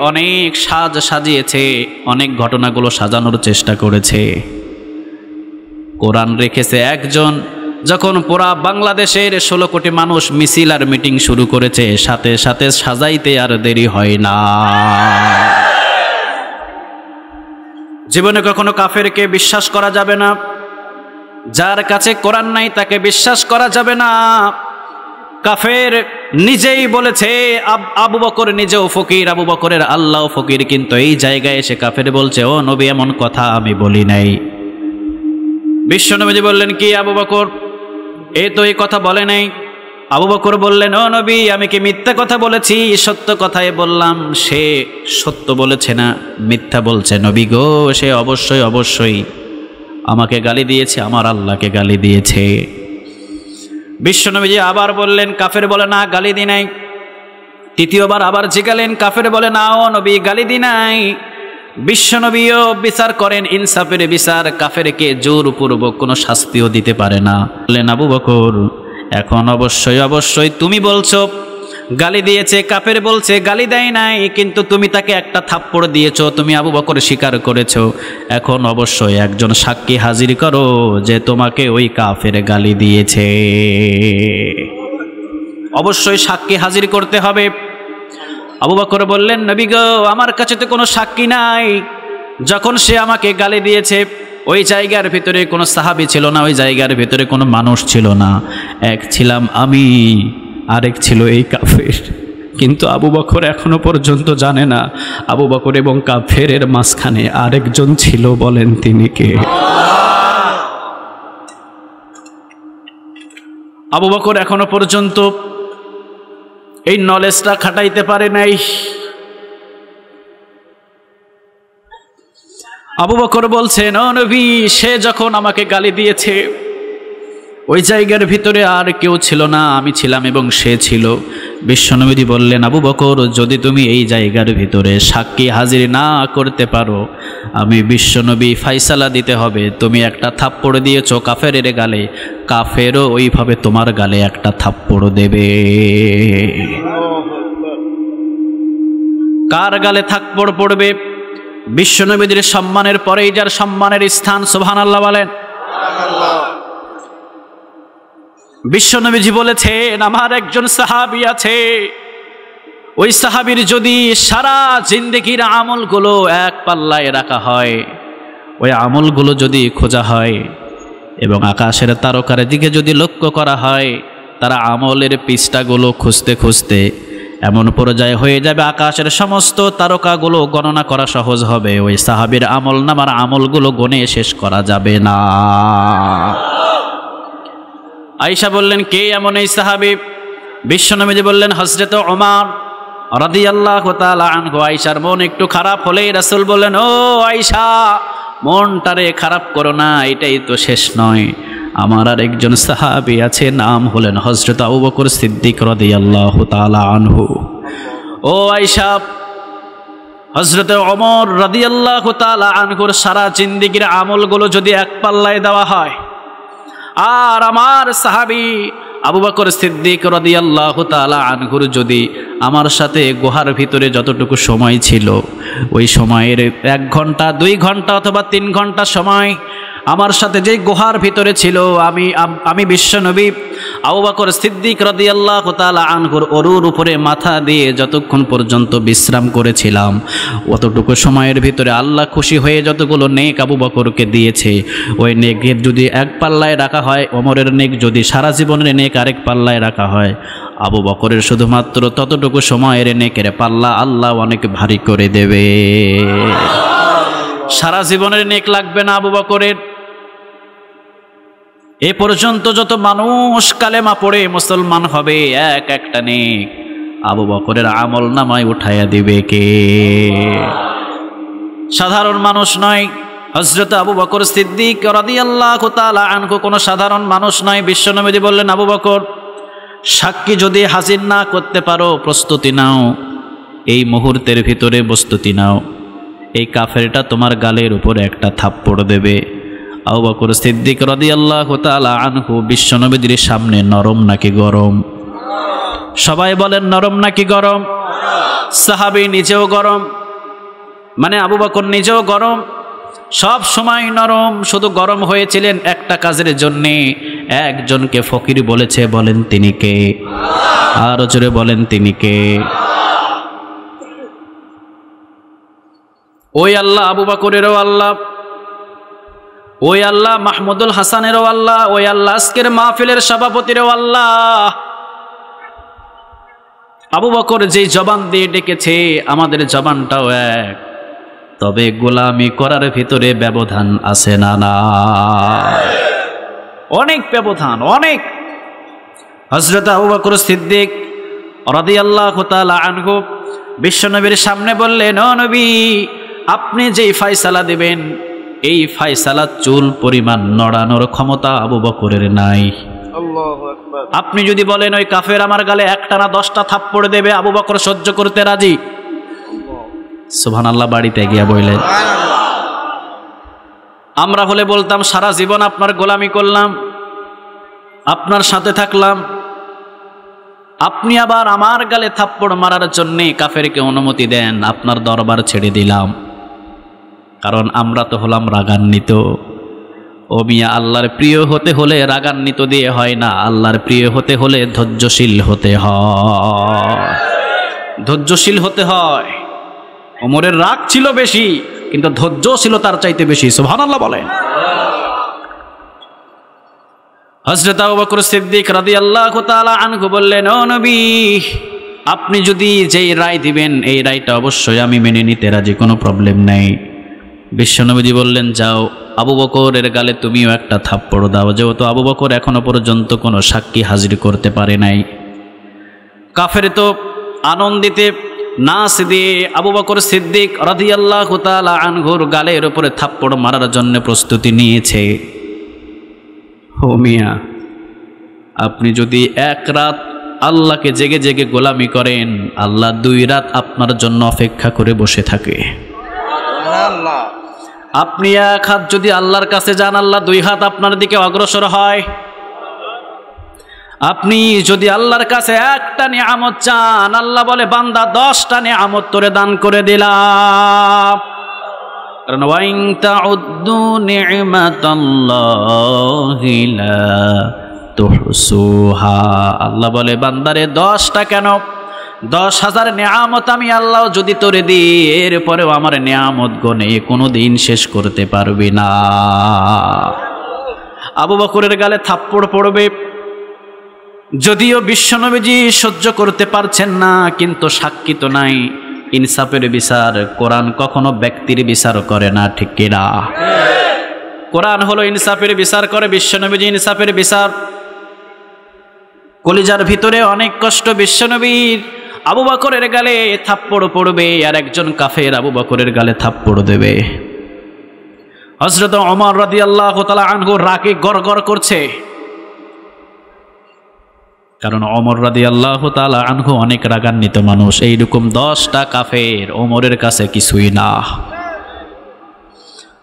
অনেক সাজ সাজিয়েছে, অনেক ঘটনাগুলো সাজানোর চেষ্টা করেছে, কোরআন রেখেছে একজন। যখন পুরা বাংলাদেশের 16 কোটি মানুষ মিছিল আর মিটিং শুরু করেছে, সাথে সাথে সাজাইতে আর দেরি হয় না। জীবনে কখনো কাফেরকে বিশ্বাস করা যাবে না, যার কাছে কোরআন নাই তাকে বিশ্বাস করা যাবে না। কাফের নিজেই বলেছে, আবু বকর নিজেও ফকির, আবু বকরের আল্লাহ ফকির, কিন্তু এই জায়গায় এসে কাফের বলছে ও নবী এমন কথা আমি বলি নাই। বিশ্বনবী বললেন কি আবু বকর, এ তো এই কথা বলে নাই। আবু বকর বললেন ও নবী, আমি কি মিথ্যা কথা বলেছি? সত্য কথাই বললাম। সে সত্য বলেছে না, মিথ্যা বলছে নবী গো, সে অবশ্যই অবশ্যই আমাকে গালি দিয়েছে, আমার আল্লাহকে গালি দিয়েছে। বিশ্বনবীজি আবার বললেন, কাফের বলে না গালি দি নাই। তৃতীয়বার আবার জিজ্ঞালেন, কাফের বলে না ও নবী গালি দি নাই। বিশ্বনবীও বিচার করেন, ইনসাফের বিচার, কাফেরকে জোরপূর্বক কোনো শাস্তিও দিতে পারে না। বললেন, আবু বকর এখন অবশ্যই তুমি বলছো গালি দিয়েছে, কাফের বলছে গালি দেয় নাই, কিন্তু তুমি তাকে একটা থাপ্পড় দিয়েছো, তুমি আবু বকর স্বীকার করেছো। এখন অবশ্যই একজন সাক্ষী হাজির করো যে তোমাকে ওই কাফের গালি দিয়েছে। অবশ্যই সাক্ষী হাজির করতে হবে। আবু বকর বললেন, নবী গো, আমার কাছে তো কোনো সাক্ষী নাই। যখন সে আমাকে গালি দিয়েছে ওই জায়গার ভিতরে কোনো সাহাবী ছিল না, ওই জায়গার ভিতরে কোনো মানুষ ছিল না। এক ছিলাম আমি, আরেক ছিল এই কাফের। কিন্তু আবু বকর এখনো পর্যন্ত জানে না আবু বকর এবং কাফেরের মাঝখানে আরেকজন ছিল। বলেন তিনি কে? আবু বকর এখনো পর্যন্ত এই নলেজটা খাটাইতে পারে নাই। আবু বকর বলছেন, ও নবী, সে যখন আমাকে গালি দিয়েছে ওই জায়গার ভিতরে আর কেউ ছিল না, আমি ছিলাম এবং সে ছিল। বিশ্বনবী বললেন, আবু বকর, যদি তুমি এই জায়গার ভিতরে সাক্ষী হাজির না করতে পারো, আমি বিশ্বনবী ফাইসালা দিতে হবে। তুমি একটা থাপ্পড় দিয়েছো কাফেরের গালে, কাফেরও ওইভাবে তোমার গালে একটা থাপ্পড় দেবে। কার গালে থাপ্পড় পড়বে? বিশ্বনবীর সম্মানের পরেই যার সম্মানের স্থান, সুবহানাল্লাহ বলেন। বিশ্বনবীজি বলেছেন, আমার একজন সাহাবী আছে, ওই সাহাবীর যদি সারা জিন্দেগির আমলগুলো এক পাল্লায় রাখা হয়, ওই আমলগুলো যদি খোঁজা হয় এবং আকাশের তারকার দিকে যদি লক্ষ্য করা হয়, তারা আমলের পৃষ্ঠাগুলো খুঁজতে খুঁজতে এমন পর্যায়ে হয়ে যাবে আকাশের সমস্ত তারকাগুলো গণনা করা সহজ হবে। ওই সাহাবীর আমল নামার আমলগুলো গণে শেষ করা যাবে না। আয়েশা বললেন, কে এমন এই সাহাবী? বিশ্বনবী বললেন, হযরত ওমর রাদিয়াল্লাহু তাআলা আনহু। আয়েশার মন একটু খারাপ হলেই রাসূল বললেন, ও আয়েশা, মনটারে খারাপ করো না, এটাই তো শেষ নয়, আমার আর একজন সাহাবী আছে, নাম হলেন হযরত আবু বকর সিদ্দিক রাদিয়াল্লাহু তাআলা আনহু। ও আয়েশা, হযরত ওমর রাদিয়াল্লাহু তাআলা আনহুর সারা জিন্দেগির আমলগুলো যদি এক পাল্লায় দেওয়া হয়, আর আমার সাহাবী আবু বকর সিদ্দিক রাদিয়াল্লাহু তাআলা আনহুর যদি আমার সাথে গুহার ভিতরে যতটুকু সময় ছিল, ওই সময়ের 1 ঘন্টা 2 ঘন্টা অথবা 3 ঘন্টা সময় আমার সাথে যে গুহার ভিতরে ছিল, আমি বিশ্বনবী আবু বকর সিদ্দিক রাদিয়াল্লাহু তাআলা আনহুর অরুর উপরে মাথা দিয়ে যতক্ষণ পর্যন্ত বিশ্রাম করেছিলাম, অতটুকু সময়ের ভিতরে আল্লাহ খুশি হয়ে যতগুলো নেক আবু বকরকে দিয়েছে, ওই নেকের যদি এক পাল্লায় রাখা হয়, ওমরের নেক যদি সারা জীবনের নেক আরেক পাল্লায় রাখা হয়, আবু বকরের শুধুমাত্র ততটুকু সময়ের নেকের পাল্লা আল্লাহ অনেক ভারী করে দেবে। সারা জীবনের নেক লাগবে না আবু বকরের। এ পর্যন্ত যত মানুষ কালেমা পড়ে মুসলমান হবে, এক একটা নেক আবু বকরের আমল নামায় উঠাইয়া দিবে কে? সাধারণ মানুষ নয়। হযরত আবু বকর সিদ্দিক রাদিয়াল্লাহু তাআলা আনহু কোনো সাধারণ মানুষ নয়। বিশ্বনবী বললেন, আবু বকর, সাক্ষী যদি হাজির না করতে পারো, প্রস্তুতি নাও, এই মুহূর্তের ভিতরে প্রস্তুতি নাও, এই কাফেরটা তোমার গালের উপরে একটা থাপ্পড় দেবে। আবু বকর সিদ্দিক রাদিয়াল্লাহু তাআলা আনহু বিশ্বনবীর সামনে নরম নাকি গরম? সবাই বলেন, নরম নাকি গরম? সাহাবী নিজেও গরম, মানে আবু বকর নিজেও গরম, সব সময় নরম। শুধু গরম হয়েছিলেন একটা কাজের জন্যে, একজনকে ফকির বলেছে। বলেন তিনি কে? আরো জোরে বলেন তিনি কে? ওই আল্লাহ আবু বকরেরও আল্লাহ, ওই আল্লাহ মাহমুদুল হাসানেরও আল্লাহ, ওই আল্লাহ আজকের মাহফিলের সভাপতিরও আল্লাহ। আবু বকর যে জবান দিয়ে ডেকেছে, আমাদের জবানটাও এক, তবে গোলামি করার ভিতরে ব্যবধান আছে না? না, অনেক ব্যবধান, অনেক। হযরত আবু বকর সিদ্দিক রাদিয়াল্লাহু তাআলা আনহু বিশ্বনবীর সামনে বললেন, ও নবী, আপনি যেই ফয়সালা দিবেন এই ফায়সালা চুল পরিমাণ নড়ানোর ক্ষমতা আবু বকরের নাই। আপনি যদি বলেন ওই কাফের আমার গালে একটা না 10টা থাপ্পড় দেবে, আবু বকর সহ্য করতে রাজি। সুবহানাল্লাহ বাড়িতে গিয়া বললেন। আমরা হলে বলতাম সারা জীবন আপনার গোলামি করলাম, আপনার সাথে থাকলাম, আপনি আবার আমার গালে থাপ্পড় মারার জন্য কাফেরকে অনুমতি দেন, আপনার দরবার ছেড়ে দিলাম। কারণ আমরা তো হলাম রাগান্বিত। ও মিয়া, আল্লাহর প্রিয় হতে হলে রাগান্বিত দিয়ে হয় না, আল্লাহর প্রিয় হতে হলে ধৈর্যশীল হতে হয়, ধৈর্যশীল হতে হয়। ওমরের রাগ ছিল বেশি, কিন্তু ধৈর্য ছিল তার চাইতে বেশি। সুবহানাল্লাহ বলেন। হযরত আবু বকর সিদ্দিক রাদিয়াল্লাহু তাআলা আনহু বললেন, ও নবী, আপনি যদি যেই রায় দিবেন এই রায়টা অবশ্যই আমি মেনে নিতে রাজি, কোনো প্রবলেম নাই। বিশ্বনবীজি বললেন, যাও আবু বকরের গালে তুমিও একটা থাপ্পড় দাও। যেহেতু আবু বকর এখনো পর্যন্ত কোনো সাক্ষী হাজির করতে পারে নাই, কাফের তো আনন্দিতে নাচ দিয়ে আবু বকর সিদ্দিক রাদিয়াল্লাহু তাআলা আনহুর গালের উপরে থাপ্পড় মারার জন্য প্রস্তুতি নিয়েছে। ও মিয়া, আপনি যদি এক রাত আল্লাহকে জেগে জেগে গোলামি করেন, আল্লাহ 2 রাত আপনার জন্য অপেক্ষা করে বসে থাকে। আপনি এক হাত যদি আল্লাহর কাছে যান, আল্লাহ 2 হাত আপনার দিকে অগ্রসর হয়। আপনি যদি আল্লাহর কাছে একটা নিয়ামত চান, আল্লাহ বলে বান্দা 10টা নিয়ামত তোরে দান করে দিলাম। কারণ ওয়াইন তাউদ্দু নি'মাতাল্লাহি লা তুহসুহা, আল্লাহ বলে বান্দারে 10টা কেন, 10,000 নিয়ামত আমি আল্লাহ যদি তোরে দিই, এরপরেও আমার নিয়ামত গনে কোনোদিন শেষ করতে পারবি না। আবু বকরের গালে থাপ্পড় পড়বে, যদিও বিশ্বনবীজি সহ্য করতে পারছেন না, কিন্তু সাক্ষী তো নাই। ইনসাফের বিচার, কোরআন কখনো ব্যক্তির বিচার করে না, ঠিক কিনা? কোরআন হলো ইনসাফের বিচার করে, বিশ্বনবীজি ইনসাফের বিচার। কলিজার ভিতরে অনেক কষ্ট বিশ্বনবীর। আবু বকরের গালে থাপ্পড় পড়বে, আর একজন কাফের আবু বকরের গালে থাপ্পড় দেবে। হযরত ওমর রাদিয়াল্লাহু তাআলা আনহু রাগে গড়গড় করছে, কারণ ওমর রাদিয়াল্লাহু তাআলা আনহু অনেক রাগান্বিত মানুষ। এইরকম 10টা কাফের ওমরের কাছে কিছুই না।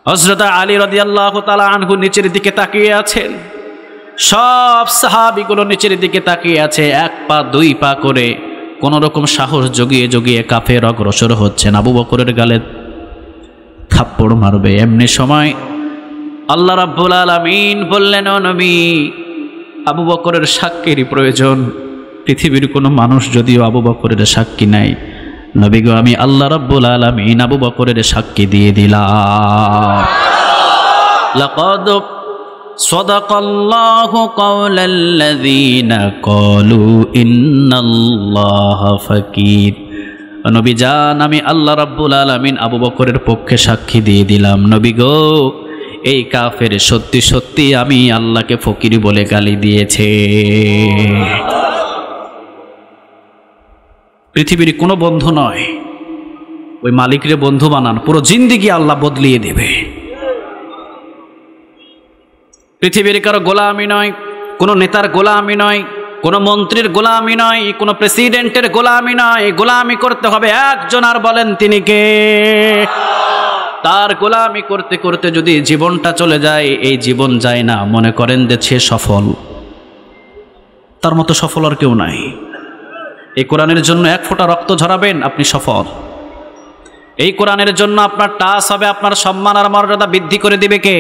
হযরত আলী রাদিয়াল্লাহু তাআলা আনহু নিচের দিকে তাকিয়ে আছেন, সব সাহাবীগুলো নিচের দিকে তাকিয়ে আছে, 1 পা 2 পা করে কোন রকম সাহস জগিয়ে জগিয়ে কাফের অগ্রসর হচ্ছেন, আবু বকরের গালে থাপ্পড় মারবে। এমনি সময় আল্লাহ রাব্বুল আলামিন বললেন, ও নবী, আবু বকরের সাক্ষীর প্রয়োজন। পৃথিবীর কোনো মানুষ যদিও আবু বকরের সাক্ষী নাই, নবী গো, আমি আল্লাহ রাব্বুল আলামিন আবু বকরের সাক্ষী দিয়ে দিলাম। লাকাদ সাদাকাল্লাহু কাওলাল্লাযীনা ক্বালু ইন্নাল্লাহা ফাকীর। নবী জান, আমি আল্লাহ রাব্বুল আলামিন আবু বকরের পক্ষে সাক্ষী দিয়ে দিলাম। নবী গো, এই কাফের সত্যি সত্যি আমি আল্লাহকে ফকির বলে গালি দিয়েছে। পৃথিবীর কোনো বন্ধু নয়, ওই মালিকরে বন্ধু বানান, পুরো জিন্দেগি আল্লাহ বদলিয়ে দেবে। পৃথিবীর কারো গোলামি নয়, কোনো নেতার গোলামি নয়, কোনো মন্ত্রীর গোলামি নয়, কোনো প্রেসিডেন্টের গোলামি নয়। গোলামি করতে হবে একজন, আর বলেন তিনি কে? তার গোলামি করতে করতে যদি জীবনটা চলে যায়, এই জীবন যায় না, মনে করেন যে সে সফল। তার মতো সফল আর কেউ নাই। এই কোরআনের জন্য 1 ফোঁটা রক্ত ঝরাবেন, আপনি সফল। এই কোরআনের জন্য আপনার টাচ হবে, আপনার সম্মান আর মর্যাদা বৃদ্ধি করে দিবে কে?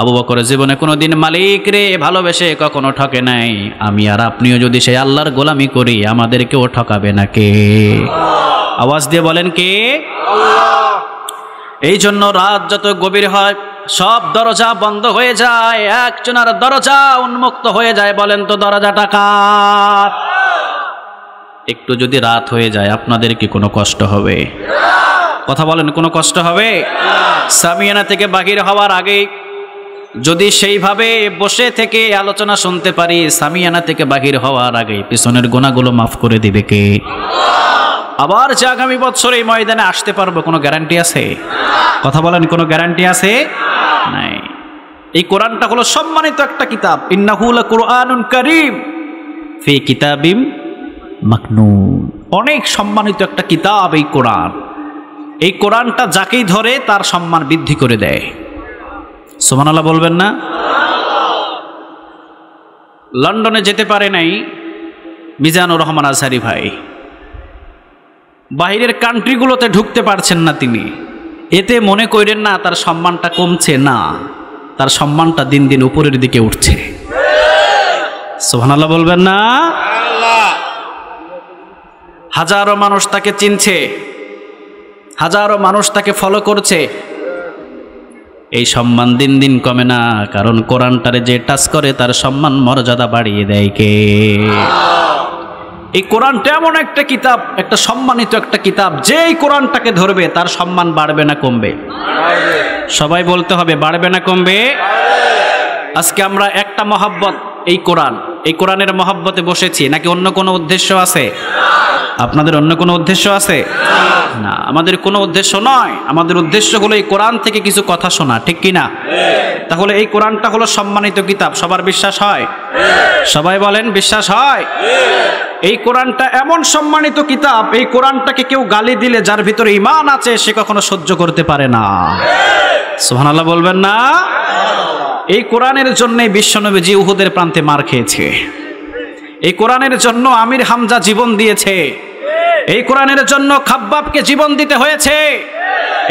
আবু বকরের জীবনে কোনোদিন মালিক রে ভালোবেসে কখনো ঠকে নাই। আমি আর আপনিও যদি সেই আল্লাহর গোলামি করি, আমাদেরকেও ঠকাবে না কে? আওয়াজ দিয়ে বলেন কে? এই জন্য রাত যত গভীর হয়, সব দরজা বন্ধ হয়ে যায়, একজনের দরজা উন্মুক্ত হয়ে যায়। বলেন তো দরজাটা কার? একটু যদি রাত হয়ে যায়, আপনাদের কি কোনো কষ্ট হবে? কথা বলেন, কোনো কষ্ট হবে? সামিয়ানা থেকে বাহির হওয়ার আগে যদি সেইভাবে বসে থেকে আলোচনা শুনতে পারি, সামিয়ানা থেকে বাহির হওয়ার আগে পিছনের গুনাহগুলো মাফ করে দিবে কে? আবার যে আগামী বছর এই ময়দানে আসতে পারবো, কোনো গ্যারান্টি আছে? কথা বলেন, কোনো গ্যারান্টি আছে? নাই। এই কোরআনটা হলো সম্মানিত একটা কিতাব। ইন্নাহু লাকুরআনুন কারীম ফি কিতাবিম মাকনুন। অনেক সম্মানিত একটা কিতাব এই কোরআন। এই কোরআনটা যাকেই ধরে তার সম্মান বৃদ্ধি করে দেয়। সুবহানাল্লাহ বলবেন না? লন্ডনে যেতে পারে নাই মিজানুর রহমান আজহারি ভাই, বাহিরের কান্ট্রিগুলোতে ঢুকতে পারছেন না তিনি। এতে মনে করেন না তার সম্মানটা কমছে, না, তার সম্মানটা দিন দিন উপরের দিকে উঠছে। সুবহানাল্লাহ বলবেন না? হাজারো মানুষ তাকে চিনছে, হাজারো মানুষ তাকে ফলো করছে। এই সম্মান দিন দিন কমে না, কারণ কোরআনটারে যে টাচ করে তার সম্মান মর্যাদা বাড়িয়ে দেয় কে? এই কোরআনটা এমন একটা কিতাব, একটা সম্মানিত একটা কিতাব, যে এই কোরআনটাকে ধরবে তার সম্মান বাড়বে না কমবে? সবাই বলতে হবে, বাড়বে না কমবে? আজকে আমরা একটা মহাব্বত, এই কোরআন, এই কোরআনের মহাব্বতে বসেছি, নাকি অন্য কোনো উদ্দেশ্য আছে? আপনাদের অন্য কোনো উদ্দেশ্য আছে? না, আমাদের কোনো উদ্দেশ্য নয়। আমাদের উদ্দেশ্য হলো এই কোরআন থেকে কিছু কথা শোনা, ঠিক কি না? তাহলে এই কোরআনটা হলো সম্মানিত কিতাব, সবার বিশ্বাস হয়? সবাই বলেন, বিশ্বাস হয়? এই কোরআনটা এমন সম্মানিত কিতাব, এই কোরআনটাকে কেউ গালি দিলে যার ভিতরে ঈমান আছে সে কখনো সহ্য করতে পারে না। সুবহানাল্লাহ বলবেন না? এই কোরআনের জন্যই বিশ্বনবীজি উহুদের প্রান্তে মার খেয়েছে। এই কোরআনের জন্য আমির হামজা জীবন দিয়েছে। এই কোরআনের জন্য খাব্বাবকে জীবন দিতে হয়েছে।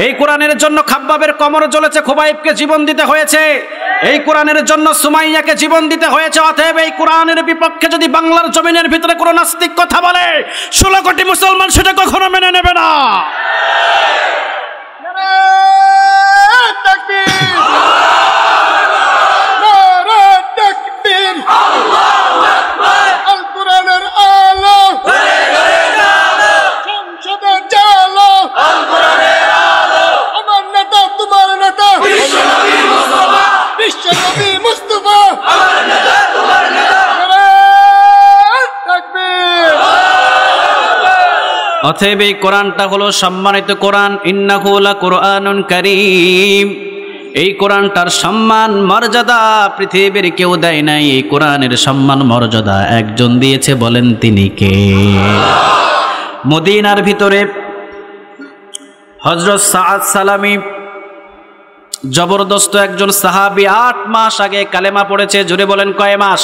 এই কোরআনের জন্য খাব্বাবের কোমর জ্বলেছে, খুবাইবকে জীবন দিতে হয়েছে। এই কোরআনের জন্য সুমাইয়াকে জীবন দিতে হয়েছে। অতএব এই কোরআনের বিপক্ষে যদি বাংলার জমিনের ভিতরে কোনো নাস্তিক কথা বলে, 16 কোটি মুসলমান সেটা কখনো মেনে নেবে না। অতএব এই কোরআনটা হলো সম্মানিত কোরআন। ইন্নাহু লাকুরআনুন কারীম। এই কোরআনটার সম্মান মর্যাদা পৃথিবীর কেউ দেয় নাই। এই কোরআনের সম্মান মর্যাদা একজন দিয়েছে, বলেন তিনি কে? মদিনার ভিতরে হযরত সাআদ সালামি জবরদস্ত একজন সাহাবী, 8 মাস আগে কালেমা পড়েছে। জোরে বলেন, কয় মাস?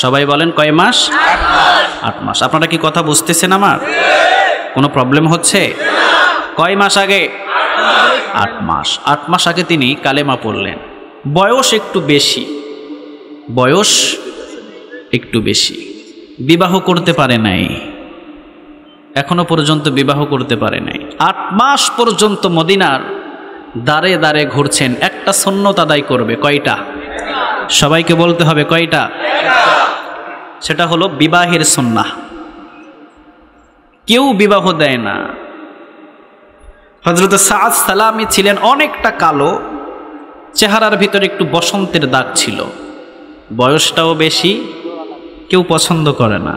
সবাই বলেন, কয় মাস? 8 মাস। আপনারা কি কথা বুঝতেছেন? আমার কোনো প্রবলেম হচ্ছে? কয় মাস আগে? 8 মাস। 8 মাস আগে তিনি কালেমা পড়লেন। বয়স একটু বেশি, বয়স একটু বেশি। বিবাহ করতে পারে নাই, এখনো পর্যন্ত বিবাহ করতে পারে নাই। 8 মাস পর্যন্ত মদিনার দাঁড়ে দাঁড়ে ঘুরছেন। একটা সুন্নত আদায় করবে, কয়টা? সবাইকে বলতে হবে, কয়টা? সেটা হলো বিবাহের সুন্নাহ। কেউ বিবাহ দেয় না। হযরত সাআদ সালামি ছিলেন অনেকটা কালো, চেহারার ভিতরে একটু বসন্তের দাগ ছিল, বয়সটাও বেশি, কেউ পছন্দ করে না।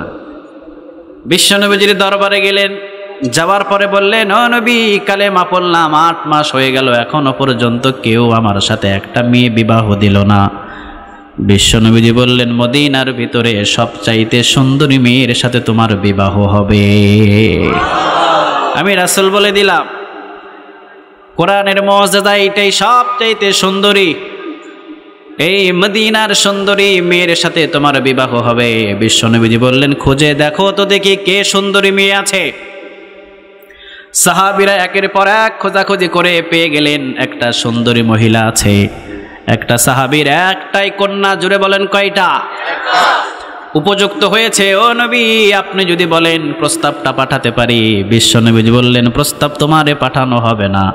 বিশ্বনবীজির দরবারে গেলেন, যাওয়ার পরে বললেন, ও নবী, কালেমা পড়লাম, 8 মাস হয়ে গেল, এখনো পর্যন্ত কেউ আমার সাথে একটা মেয়ে বিবাহ দিল না। বিশ্বনবীজি বললেন, মদিনার ভিতরে সবচাইতে সুন্দরী মেয়ের সাথে তোমার বিবাহ হবে। আমি রাসূল বলে দিলাম, কোরআনের মর্যাদা এটাই, সবচাইতে সুন্দরী এই মদিনার সুন্দরী মেয়ের সাথে তোমার বিবাহ হবে। বিশ্বনবীজি বললেন, খুঁজে দেখো তো দেখি কে সুন্দরী মেয়ে আছে। সাহাবীরা একের পর এক খোঁজাখুঁজি করে পেয়ে গেলেন, একটা সুন্দরী মহিলা আছে। একটা সাহাবীর একটাই কন্যা। জুড়ে বলেন, কয়টা? উপযুক্ত হয়েছে। ও নবী, আপনি যদি বলেন প্রস্তাবটা পাঠাতে পারি। বিশ্বনবীজি বললেন, প্রস্তাব তোমারে পাঠানো হবে না,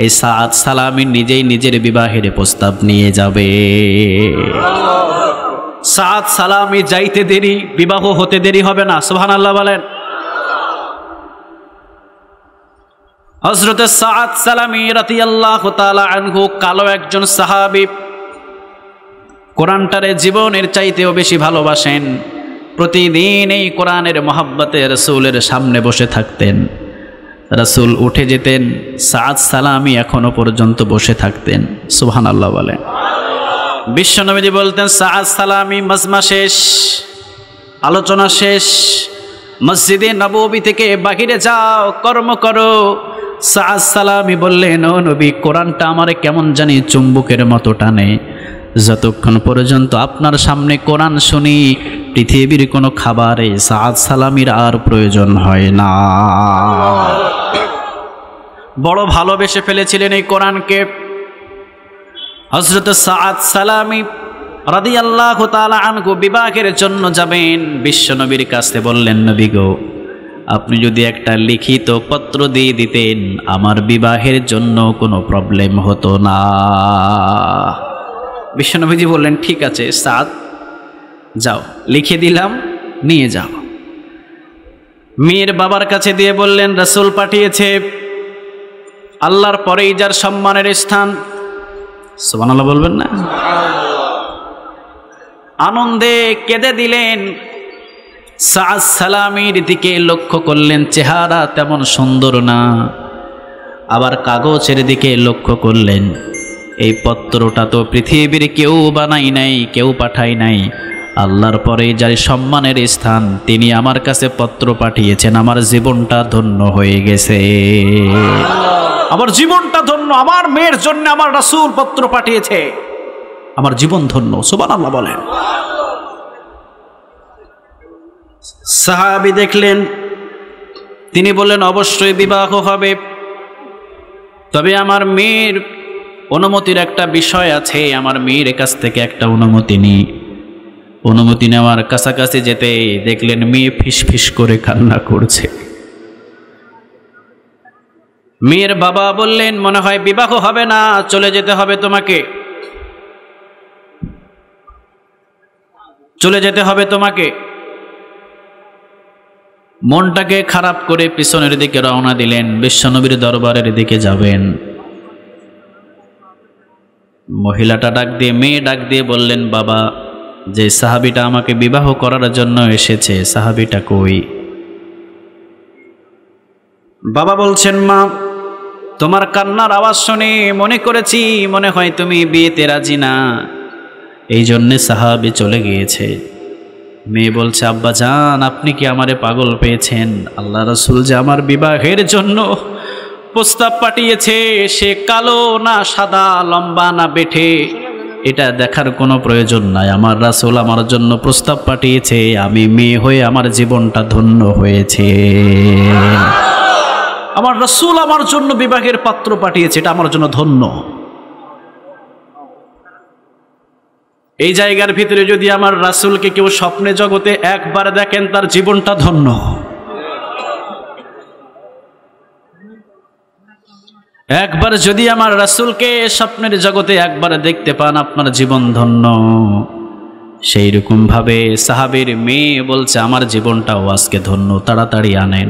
এই সাআদ সালামি নিজেই নিজের বিবাহের প্রস্তাব নিয়ে যাবে। সাআদ সালামি যাইতে দেরি, বিবাহ হতে দেরি হবে না। সুবহানাল্লাহ বলেন। হযরত সাআদ সালামি রাদিয়াল্লাহু তাআলা আনহু কালো একজন সাহাবী, কোরআনটারে জীবনের চাইতেও বেশি ভালোবাসেন। প্রতিদিন এই কোরআনের মহাব্বতে রাসূলের সামনে বসে থাকতেন। রাসূল উঠে যেতেন, সাদ সালামি এখনো পর্যন্ত বসে থাকতেন। সুবহানাল্লাহ বলে। বিশ্বনবীজি বলতেন, সাদ সালামি মাজমা শেষ, আলোচনা শেষ, মসজিদে নববী থেকে বাহিরে যাও, কর্ম করো। সাদ সালামি বললেন, ও নবী, কোরআনটা আমারে কেমন জানি চুম্বকের মতো টানে। যতক্ষণ পর্যন্ত আপনার সামনে কোরআন শুনি, পৃথিবীর কোনো খাবারে সাদ সালামির আর প্রয়োজন হয় না। বড় ভালোবেসে ফেলেছিলেন এই কোরআনকে। হযরত সাদ সালামি রাদিয়াল্লাহু তাআলা আনহু বিবাহের জন্য যাবেন। বিশ্বনবীর কাছে বললেন, নবী গো, আপনি যদি একটা লিখিত পত্র দিয়ে দিতেন, আমার বিবাহের জন্য কোনো প্রবলেম হতো না। বিশ্বনবীজি বললেন, ঠিক আছে সাদ, যাও, লিখে দিলাম, নিয়ে যাও। মেয়ের বাবার কাছে দিয়ে বললেন, রাসূল পাঠিয়েছে, আল্লাহর পরেই যার সম্মানের স্থান। সুবহানাল্লাহ বলবেন না? আনন্দে কেঁদে দিলেন। সাদ সালামির দিকে লক্ষ্য করলেন, চেহারা তেমন সুন্দর না। আবার কাগজের দিকে লক্ষ্য করলেন, এই পত্রটা তো পৃথিবীর কেউ বানাই নাই, কেউ পাঠাই নাই। আল্লাহর পরে যার সম্মানের স্থান, তিনি আমার কাছে পত্র পাঠিয়েছেন। আমার জীবনটা ধন্য হয়ে গেছে, আমার জীবনটা ধন্য। আমার মেয়ের জন্য আমার রাসূল পত্র পাঠিয়েছে, আমার জীবন ধন্য। সুবহানাল্লাহ বলেন। সাহাবী দেখলেন, তিনি বললেন, অবশ্যই বিবাহ হবে, তবে আমার মেয়ের অনুমতির একটা বিষয় আছে। আমার মেয়ের কাছ থেকে একটা অনুমতি নিই। অনুমতি নেওয়ার কাছাকাছি যেতে দেখলেন মেয়ে ফিসফিস করে কান্না করছে। মেয়ের বাবা বললেন, মনে হয় বিবাহ হবে না, চলে যেতে হবে তোমাকে, চলে যেতে হবে তোমাকে। মনটাকে খারাপ করে পিছনের দিকে রওনা দিলেন, বিশ্বনবীর দরবারের দিকে যাবেন। মহিলাটা ডাক দিয়ে, মেয়ে ডাক দিয়ে বললেন, বাবা, যে সাহাবীটা আমাকে বিবাহ করার জন্য এসেছে, সাহাবীটা কই? বাবা বলছেন, মা, তোমার কান্নার আওয়াজ শুনে মনে করেছি মনে হয় তুমি বিয়েতে রাজি না, এই জন্যে সাহাবী চলে গিয়েছে। মেয়ে বলছে, আব্বা জান, আপনি কি আমারে পাগল পেয়েছেন? আল্লাহ রাসূল যে আমার বিবাহের জন্য প্রস্তাব পাঠিয়েছে, সে কালো না সাদা, লম্বা না বেঠে, এটা দেখার কোনো প্রয়োজন নাই। আমার রাসূল আমার জন্য প্রস্তাব পাঠিয়েছে, আমি মেয়ে হয়ে আমার জীবনটা ধন্য হয়েছে। আমার রাসূল আমার জন্য বিবাহের পাত্র পাঠিয়েছে, এটা আমার জন্য ধন্য। এই জায়গার ভিতরে যদি আমার রাসূলকে কেউ স্বপ্নে জগতে একবার দেখেন, তার জীবনটা ধন্য। একবার যদি আমার রাসূলকে স্বপ্নের জগতে একবার দেখতে পান, আপনার জীবন ধন্য। সেই রকম ভাবে সাহাবীর মেয়ে বলছে, আমার জীবনটাও আজকে ধন্য, তাড়াতাড়ি আনেন।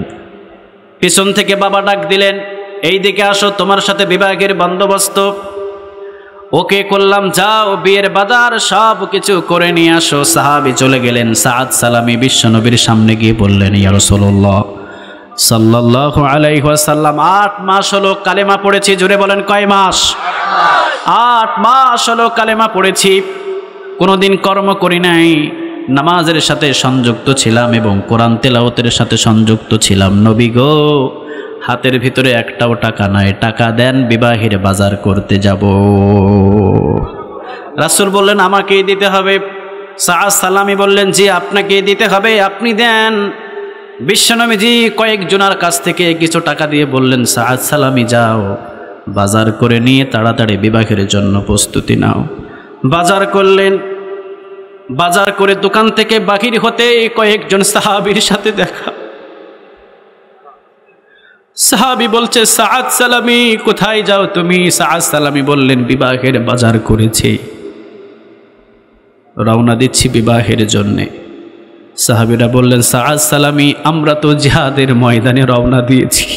পিছন থেকে বাবা ডাক দিলেন, এই দিকে আসো, তোমার সাথে বিবাহের বন্দোবস্ত ওকে করলাম, যাও বিয়ের বাজার সব কিছু করে নিয়ে আসো। সাহাবী চলে গেলেন। সাদ সালামি বিশ্বনবীর সামনে গিয়ে বললেন, ইয়া রাসূলুল্লাহ সাল্লাল্লাহু আলাইহি ওয়াসাল্লাম, 8 মাস হলো কালেমা পড়েছি। জোরে বলেন, কয় মাস? 8 মাস হলো কালেমা পড়েছি, কোনোদিন কর্ম করি নাই, নামাজের সাথে সংযুক্ত ছিলাম এবং কোরআন তেলাওয়াতের সাথে সংযুক্ত ছিলাম। নবী গো, হাতের ভিতরে একটাও টাকা নাই, টাকা দেন, বিবাহের বাজার করতে যাব। রাসূল বললেন, আমাকেই দিতে হবে। সাদ সালামি বললেন, জি, আপনাকেই দিতে হবে, আপনি দেন। বিশ্বনবীজি কয়েকজনের কাছ থেকে কিছু টাকা দিয়ে বললেন, সাদ সালামি যাও, বাজার করে নিয়ে তাড়াতাড়ি বিবাহের জন্য প্রস্তুতি নাও। বাজার করলেন। বাজার করে দোকান থেকে বাহির হতে কয়েকজন সাহাবীর সাথে দেখা। সাহাবী বলছে, সাদ সালামি, কোথায় যাও তুমি? সাদ সালামি বললেন, বিবাহের বাজার করেছি, রওনা দিচ্ছি বিবাহের জন্যে। সাহাবীরা বললেন, সাদ সালামি, আমরা তো জিহাদের ময়দানে রওনা দিয়েছি,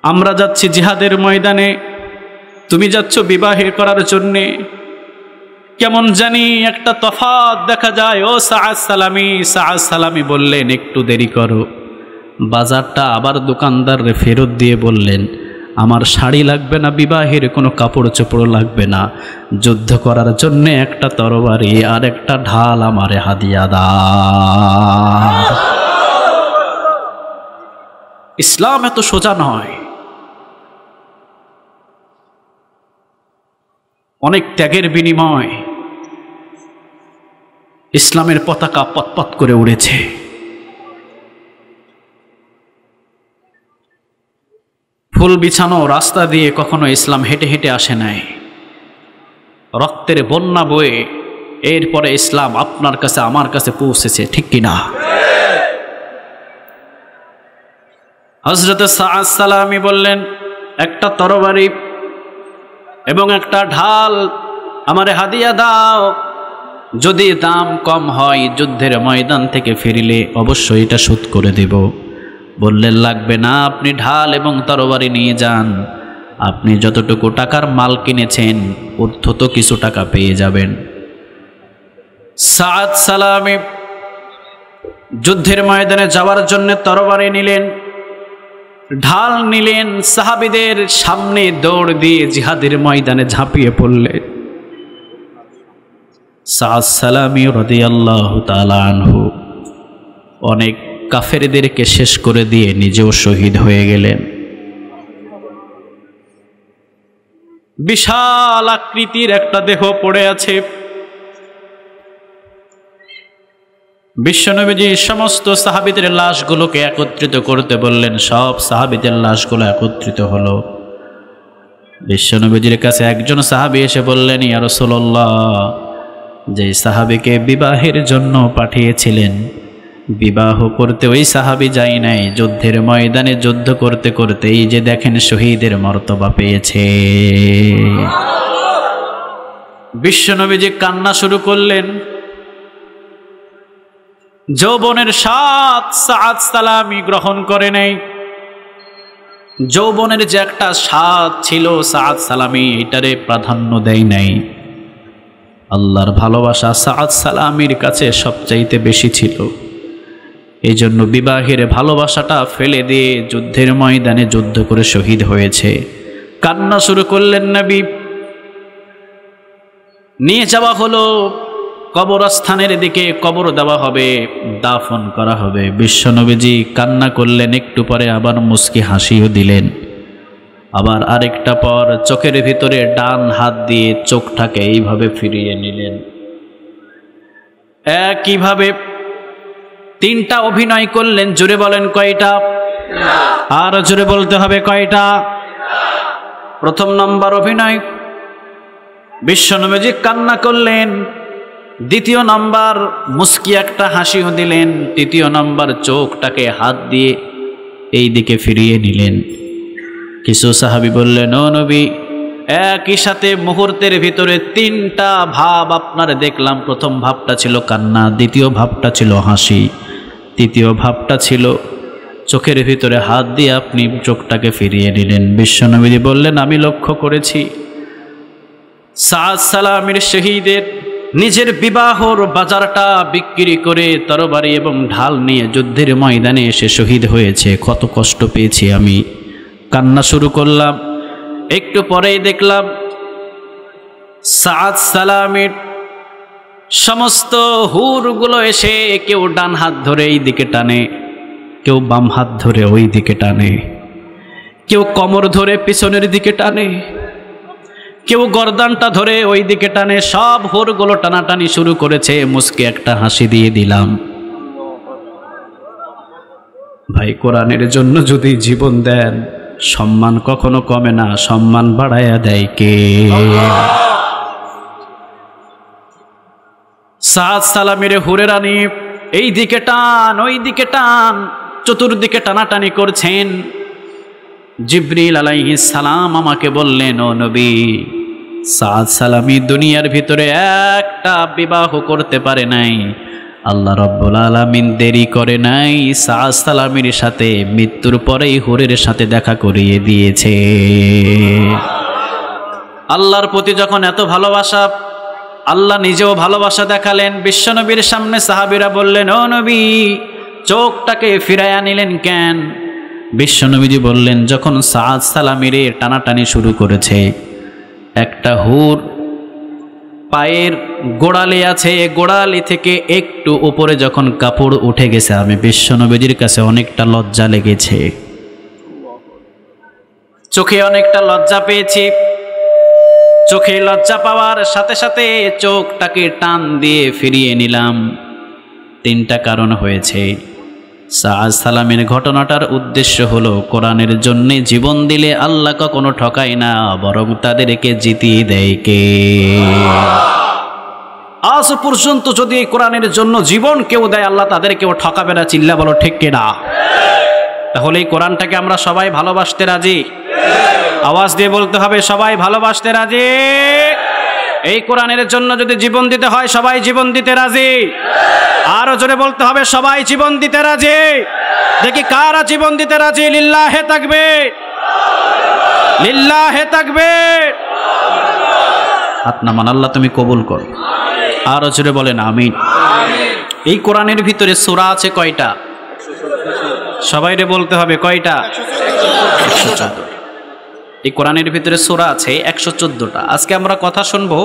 আমরা যাচ্ছি জিহাদের ময়দানে, তুমি যাচ্ছ বিবাহ করার জন্যে, কেমন জানি একটা তফাৎ দেখা যায়। ও সাআদ সালামি, সাআদ সালামি বললেন একটু দেরি করো। বাজারটা আবার দোকানদাররে ফেরত দিয়ে বললেন, আমার শাড়ি লাগবে না, বিবাহের কোনো কাপড় চোপড় লাগবে না, যুদ্ধ করার জন্য একটা তরবারি আর একটা ঢাল আমারে হাদিয়া দাও। ইসলাম এত সোজা নয়, অনেক ত্যাগের বিনিময় ইসলামের পতাকা পতপত করে উড়েছে। ফুল বিছানো রাস্তা দিয়ে কখনো ইসলাম হেঁটে হেঁটে আসে নাই, রক্তের বন্যা বয়ে এরপরে ইসলাম আপনার কাছে আমার কাছে পৌঁছেছে, ঠিক কিনা? হযরত সাআদ সালামি বললেন, একটা তরবারি এবং একটা ঢাল আমারে হাদিয়া দাও, যদি দাম কম হয় যুদ্ধের ময়দান থেকে ফিরিলে অবশ্যই এটা শোধ করে দেব। বললেন, লাগবে না, আপনি ঢাল এবং তরবারি নিয়ে যান, আপনি যতটুকু টাকার মাল কিনেছেন অর্থ তো কিছু টাকা পেয়ে যাবেন। সাআদ সালামি যুদ্ধের ময়দানে যাওয়ার জন্য তরবারি নিলেন, ঢাল নিলেন, সাহাবীদের সামনে দৌড় দিয়ে জিহাদের ময়দানে ঝাঁপিয়ে পড়লেন। সাআদ সালামি রাদিয়াল্লাহু তাআলা আনহু অনেক কাফেরদেরকে শেষ করে দিয়ে নিজেও শহীদ হয়ে গেলেন। বিশাল আকৃতির একটা দেহ পড়ে আছে। বিশ্বনবীজি সমস্ত সাহাবীদের লাশগুলোকে একত্রিত করতে বললেন, সব সাহাবীদের লাশগুলো একত্রিত হলো। বিশ্বনবীজির কাছে একজন সাহাবী এসে বললেন, ইয়া রাসূলুল্লাহ, যে সাহাবীকে বিবাহের জন্য পাঠিয়েছিলেন, বিবাহ করতে ওই সাহাবী যাই নাই, যুদ্ধের ময়দানে যুদ্ধ করতে করতে এই যে দেখেন শহীদের মর্তবা পেয়েছে। বিশ্বনবীজি কান্না শুরু করলেন। যৌবনের স্বাদ সাআদ সালামি গ্রহণ করে নেই। যৌবনের যে একটা স্বাদ ছিল সাআদ সালামি এটারে প্রাধান্য দেয় নাই। আল্লাহর ভালোবাসা সাআদ সালামির কাছে সবচাইতে বেশি ছিল। এই জন্য বিবাহের ভালোবাসাটা ফেলে দিয়ে যুদ্ধের ময়দানে যুদ্ধ করে শহীদ হয়েছে। কান্না শুরু করলেন নবী। নিয়ে যাওয়া হলো কবরস্থানের দিকে, কবর দেওয়া হবে, দাফন করা হবে। বিশ্বনবীজি কান্না করলেন, একটু পরে আবার মুস্কি হাসিও দিলেন। আবার আরেকটা পর চোখের ভিতরে ডান হাত দিয়ে চোখটাকে এইভাবে ফিরিয়ে নিলেন। একইভাবে তিনটা অভিনয় করলেন। জোরে বলেন কয়টা? আর জোরে বলতে হবে কয়টা? প্রথম নম্বর অভিনয়, বিশ্বনবীজি কান্না করলেন। দ্বিতীয় নম্বর মুস্কি একটা হাসিও দিলেন। তৃতীয় নম্বর চোখটাকে হাত দিয়ে এই দিকে ফিরিয়ে নিলেন। কিছু সাহাবী বললেন, ও নবী, একই সাথে মুহূর্তের ভিতরে তিনটা ভাব আপনার দেখলাম। প্রথম ভাবটা ছিল কান্না, দ্বিতীয় ভাবটা ছিল হাসি, তৃতীয় ভাবটা ছিল চোখের ভিতরে হাত দিয়ে আপনি চোখটাকে ফিরিয়ে নিলেন। বিশ্বনবীজি বললেন, আমি লক্ষ্য করেছি সাআদ সালামির শহীদের নিজের বিবাহর বাজারটা বিক্রি করে তরবারি এবং ঢাল নিয়ে যুদ্ধের ময়দানে এসে শহীদ হয়েছে। কত কষ্ট পেয়েছি আমি। কান্না শুরু করলাম। একটু পরেই দেখলাম সাআদ সালামির সমস্ত হুরগুলো এসে কেউ ডান হাত ধরে এই দিকে টানে, কেউ বাম হাত ধরে ওই দিকে টানে, কেউ কোমর ধরে পিছনের দিকে টানে, কেউ গর্দানটা ধরে ওই দিকে টানে। সব হুরগুলো টানাটানি শুরু করেছে। মুস্কি একটা হাসি দিয়ে দিলাম। ভাই, কোরআনের জন্য যদি জীবন দেন, সম্মান কখনো কমে না, সম্মান বাড়ায়া দেয় কে? সাআদ সালামির হুরেরানি এই দিকে টান ওই দিকে টান, চতুর্দিকে টানাটানি করছেন। জিবরিল আলাইহিস সালাম আমাকে বললেন, ও নবী, সাআদ সালামি দুনিয়ার ভিতরে একটা বিবাহ করতে পারে নাই, আল্লাহ রাব্বুল আলামিন দেরি করে নাই, সাআদ সালামির সাথে মৃত্যুর পরেই হুরের সাথে দেখা করিয়ে দিয়েছে। আল্লাহর প্রতি যখন এত ভালোবাসা, আল্লাহ নিজেও ভালোবাসা দেখালেন। বিশ্বনবীর সামনে সাহাবীরা বললেন, ও নবী, চোখটাকে ফিরাইয়া নিলেন কেন? বিশ্বনবীজি বললেন, যখন সাদ সালামির টানাটানি শুরু করেছে, একটা হুর পায়ের গোড়ালি আছে, গোড়ালি থেকে একটু উপরে যখন কাপড় উঠে গেছে, আমি বিশ্বনবীজির কাছে অনেকটা লজ্জা লেগেছে, চোখে অনেকটা লজ্জা পেয়েছি। চোখে লজ্জা পাওয়ার সাথে সাথে চোখটাকে টান দিয়ে ফিরিয়ে নিলাম। তিনটা কারণ হয়েছে। সাদ সালামের ঘটনাটার উদ্দেশ্য হলো, কোরআনের জন্য জীবন দিলে আল্লাহ কখনো ঠকায় না, বরং তাদেরকে জিতিয়ে দেয় কে? আজ পর্যন্ত যদি এই কোরআনের জন্য জীবন কেউ দেয়, আল্লাহ তাদেরকেও ঠকাবে না। চিল্লা বলো ঠিক কিনা? তাহলে এই কোরআনটাকে আমরা সবাই ভালোবাসতে রাজি? আওয়াজ দিয়ে বলতে হবে, সবাই ভালোবাসতে রাজি? এই কোরআনের জন্য যদি জীবন দিতে হয়, সবাই জীবন দিতে রাজি? আরো জোরে বলতে হবে, সবাই জীবন দিতে রাজি? দেখি কারা জীবন দিতে রাজি? লিল্লাহে তাকবীর, লিল্লাহে তাকবীর। হাত নামান, আল্লাহ তুমি কবুল কর। আরো জোরে বলেন আমিন। এই কোরআনের ভিতরে সূরা আছে কয়টা? সবাইরে বলতে হবে কয়টা? 114। এই কোরআনের ভিতরে সূরা আছে 114টা। আজকে আমরা কথা শুনবো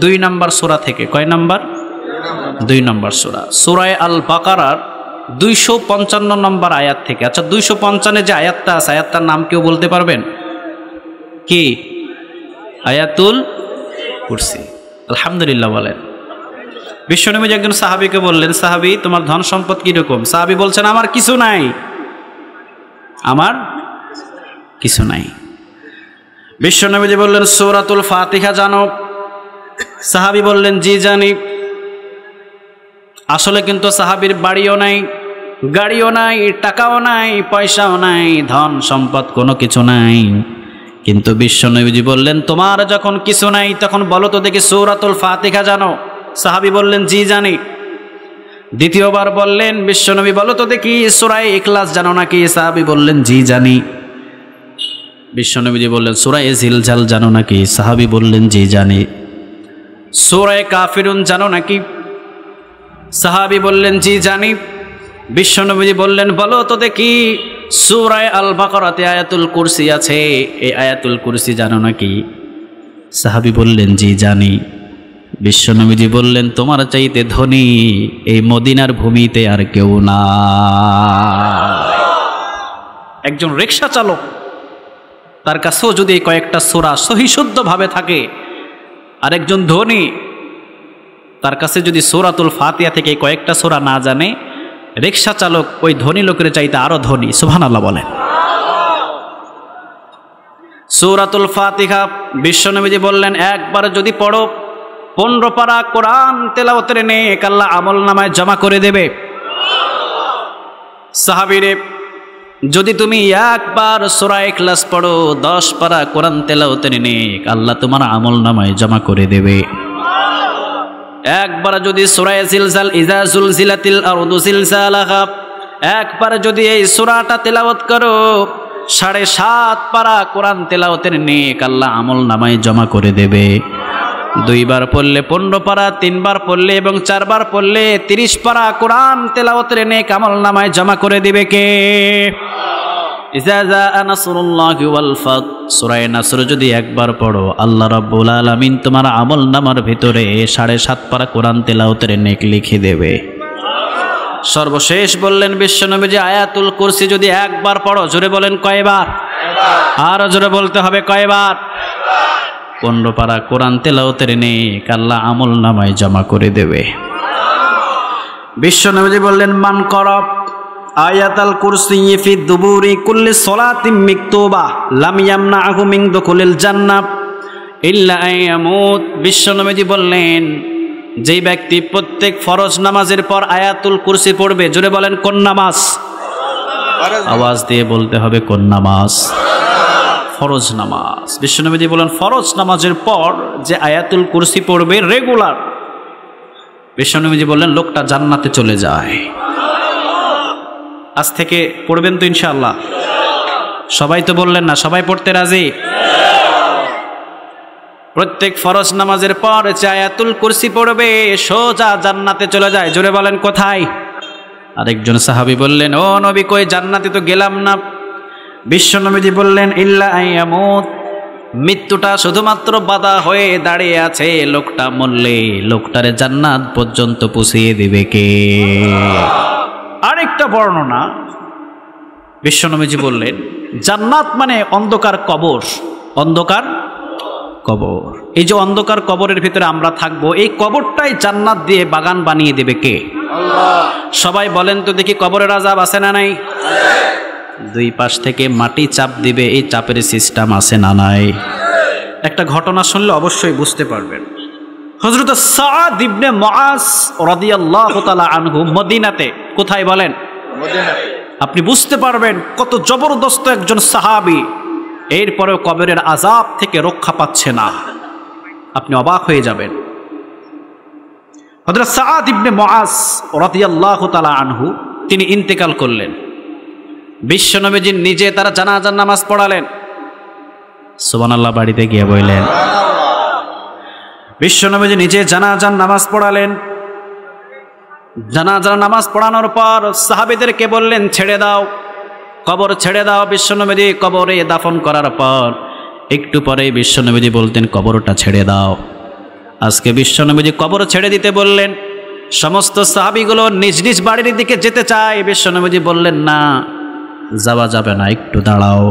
2 নম্বর সূরা থেকে। কয় নম্বর? 2 নম্বর সূরা, সূরা আল বাকারার 255 নম্বর আয়াত থেকে। আচ্ছা, 255 যে আয়াতটা আছে, আয়াতটার নাম কেউ বলতে পারবেন কি? আয়াতুল কুরসি। আলহামদুলিল্লাহ বলেন। বিশ্বনবী একজন সাহাবীকে বললেন, সাহাবী, তোমার ধন সম্পদ কিরকম? সাহাবী বলছেন, আমার কিছু নাই, আমার কিছু নাই। বিশ্বনবী বললেন, সূরাতুল ফাতিহা জানো? সাহাবী বললেন, জি জানি। আসলে কিন্তু সাহাবীর বাড়িও নাই, গাড়িও নাই, টাকাও নাই, পয়সাও নাই, ধন সম্পদ কোনো কিছু নাই। কিন্তু বিশ্বনবী বললেন, তোমার যখন কিছু নাই, তখন বলো তো দেখি সূরাতুল ফাতিহা জানো? সাহাবী বললেন, জি জানি। দ্বিতীয়বার বললেন, বিশ্বনবী বলো তো দেখি সূরা ইখলাস জানো নাকি? সাহাবী বললেন, জি জানি। বিশ্বনবী বললেন, সূরা জিলজাল জানো নাকি? সাহাবী বললেন, জি জানি। সূরা কাফিরুন জানো নাকি? সাহাবী বললেন, জি জানি। বিশ্বনবী বললেন, বলো তো দেখি সূরা আল বাকারাতে আয়াতুল কুরসি আছে, এই আয়াতুল কুরসি জানো নাকি? সাহাবী বললেন, জি জানি। বিশ্বনবী বললেন, তোমার চাইতে ধনী এই মদিনার ভূমিতে আর কেউ না। একজন রিকশা চালক, তার কাছেও যদি কয়েকটা সূরা সহি শুদ্ধভাবে থাকে, আর একজন ধনী, তার কাছে যদি সূরাতুল ফাতিহা থেকে কয়েকটা সূরা না জানে, রিকশা চালক ওই ধনী লোকের চাইতে আরো ধনী। সুবহানাল্লাহ বলেন। সূরাতুল ফাতিহা বিশ্বনবী বললেন, একবার যদি পড়ো 15 পারা কোরআন তেলাওয়াতের নেক আল্লাহ আমল নামায় জমা করে দেবে। সাহাবীরে, যদি তুমি একবার সূরা ইখলাস পড়ো, 10 পারা কোরআন তেলাওয়াতের নেক আল্লাহ তোমার আমল নামায় জমা করে দেবে। একবার যদি সূরা জিলজাল, ইযা জুলজিলাতিল আরদু জিলজালাহা, একবার যদি এই সূরাটা তেলাওয়াত করো, 7.5 পারা কোরআন তেলাওয়াতের নেক আল্লাহ আমল নামায় জমা করে দেবে। 2 বার পড়লে 15 পারা, 3 বার পড়লে এবং 4 বার পড়লে 30 পারা কোরআন তেলাওয়াতের নেক আমল নামায় জমা করে দিবে কে? ইযা জাআ নাসরুল্লাহি ওয়াল ফাত, সূরা নাসর যদি একবার পড়ো, আল্লাহ রাব্বুল আলামিন তোমার আমল নামার ভিতরে 7.5 পারা কোরআন তেলাওয়াতের নেক লিখে দেবে। সর্বশেষ বললেন বিশ্বনবী, আয়াতুল কুরসি যদি একবার পড়ো, জোরে বলেন কয়বার? আরো জোরে বলতে হবে কয়বার? 15 পারা কোরআন তেলাওয়াতের নেক আল্লাহ আমল নামায় জমা করে দেবে। বিশ্বনবী বললেন, মান করব আয়াতুল কুরসি ফি দুবুরি কুল্লি সালাতিন মাকতুবা লাম ইয়ামনাহু মিন দুখুলিল জান্নাহ ইল্লা আইয়ামুত। বিশ্বনবী বললেন, যেই ব্যক্তি প্রত্যেক ফরজ নামাজের পর আয়াতুল কুরসি পড়বে, জোরে বলেন কোন নামাজ? আওয়াজ দিয়ে বলতে হবে কোন নামাজ? ফরজ নামাজ। বিশ্বনবী বলেন, ফরজ নামাজের পর যে আয়াতুল কুরসি পড়বে রেগুলার, বিশ্বনবী বললেন লোকটা জান্নাতে চলে যায়। আজ থেকে পড়বেন তো ইনশাআল্লাহ? সবাই তো বললেন না, সবাই পড়তে রাজি? প্রত্যেক ফরজ নামাজের পর আয়াতুল কুরসি পড়বে, সোজা জান্নাতে চলে যায়। জোরে বলেন কোথায়? আরেকজন সাহাবী বললেন, ও নবী, কই জান্নাতে তো গেলাম না। বিশ্বনবীজি বললেন, ইল্লা আইয়ামুত, মৃত্যুটা শুধুমাত্র বাধা হয়ে দাঁড়িয়ে আছে, লোকটা মরলে লোকটারে জান্নাত পর্যন্ত পৌঁছিয়ে দিবে কে? আরেকটা বর্ণনা বিশ্বনবীজি বললেন, জান্নাত মানে অন্ধকার কবর। অন্ধকার কবর, এই যে অন্ধকার কবরের ভিতরে আমরা থাকবো, এই কবরটাই জান্নাত দিয়ে বাগান বানিয়ে দেবে কে? আল্লাহ। সবাই বলেন তো দেখি, কবরের আযাব আছে না নাই? দুই পাশ থেকে মাটি চাপ দিবে, এই চাপের সিস্টেম আছে না নাই? একটা ঘটনা শুনলে অবশ্যই বুঝতে পারবেন। হযরত সাদ ইবনে মুআজ রাদিয়াল্লাহু তাআলা আনহু মদিনাতে, কোথায় বলেন? মদিনাতে। আপনি বুঝতে পারবেন কত জবরদস্ত একজন সাহাবী, এরপরেও কবরের আযাব থেকে রক্ষা পাচ্ছে না। আপনি অবাক হয়ে যাবেন। হযরত সাদ ইবনে মুআজ রাদিয়াল্লাহু তাআলা আনহু তিনি ইন্তেকাল করলেন। বিশ্বনবীজি নিজে তারা জানাজার নামাজ পড়ালেন। সুবহানাল্লাহ, বাড়িতে গিয়ে বললেন। বিশ্বনবীজি নিজে জানাজার নামাজ পড়ালেন। জানাজার নামাজ পড়ানোর পর সাহাবীদেরকে বললেন, ছেড়ে দাও, কবর ছেড়ে দাও। বিশ্বনবীজি কবরে দাফন করার পর একটু পরে বিশ্বনবীজি বলতেন, কবরটা ছেড়ে দাও। আজকে বিশ্বনবীজি কবর ছেড়ে দিতে বললেন। সমস্ত সাহাবীগুলো নিজ নিজ বাড়ির দিকে যেতে চায়। বিশ্বনবীজি বললেন, না, যাওয়া যাবে না, একটু দাঁড়াও।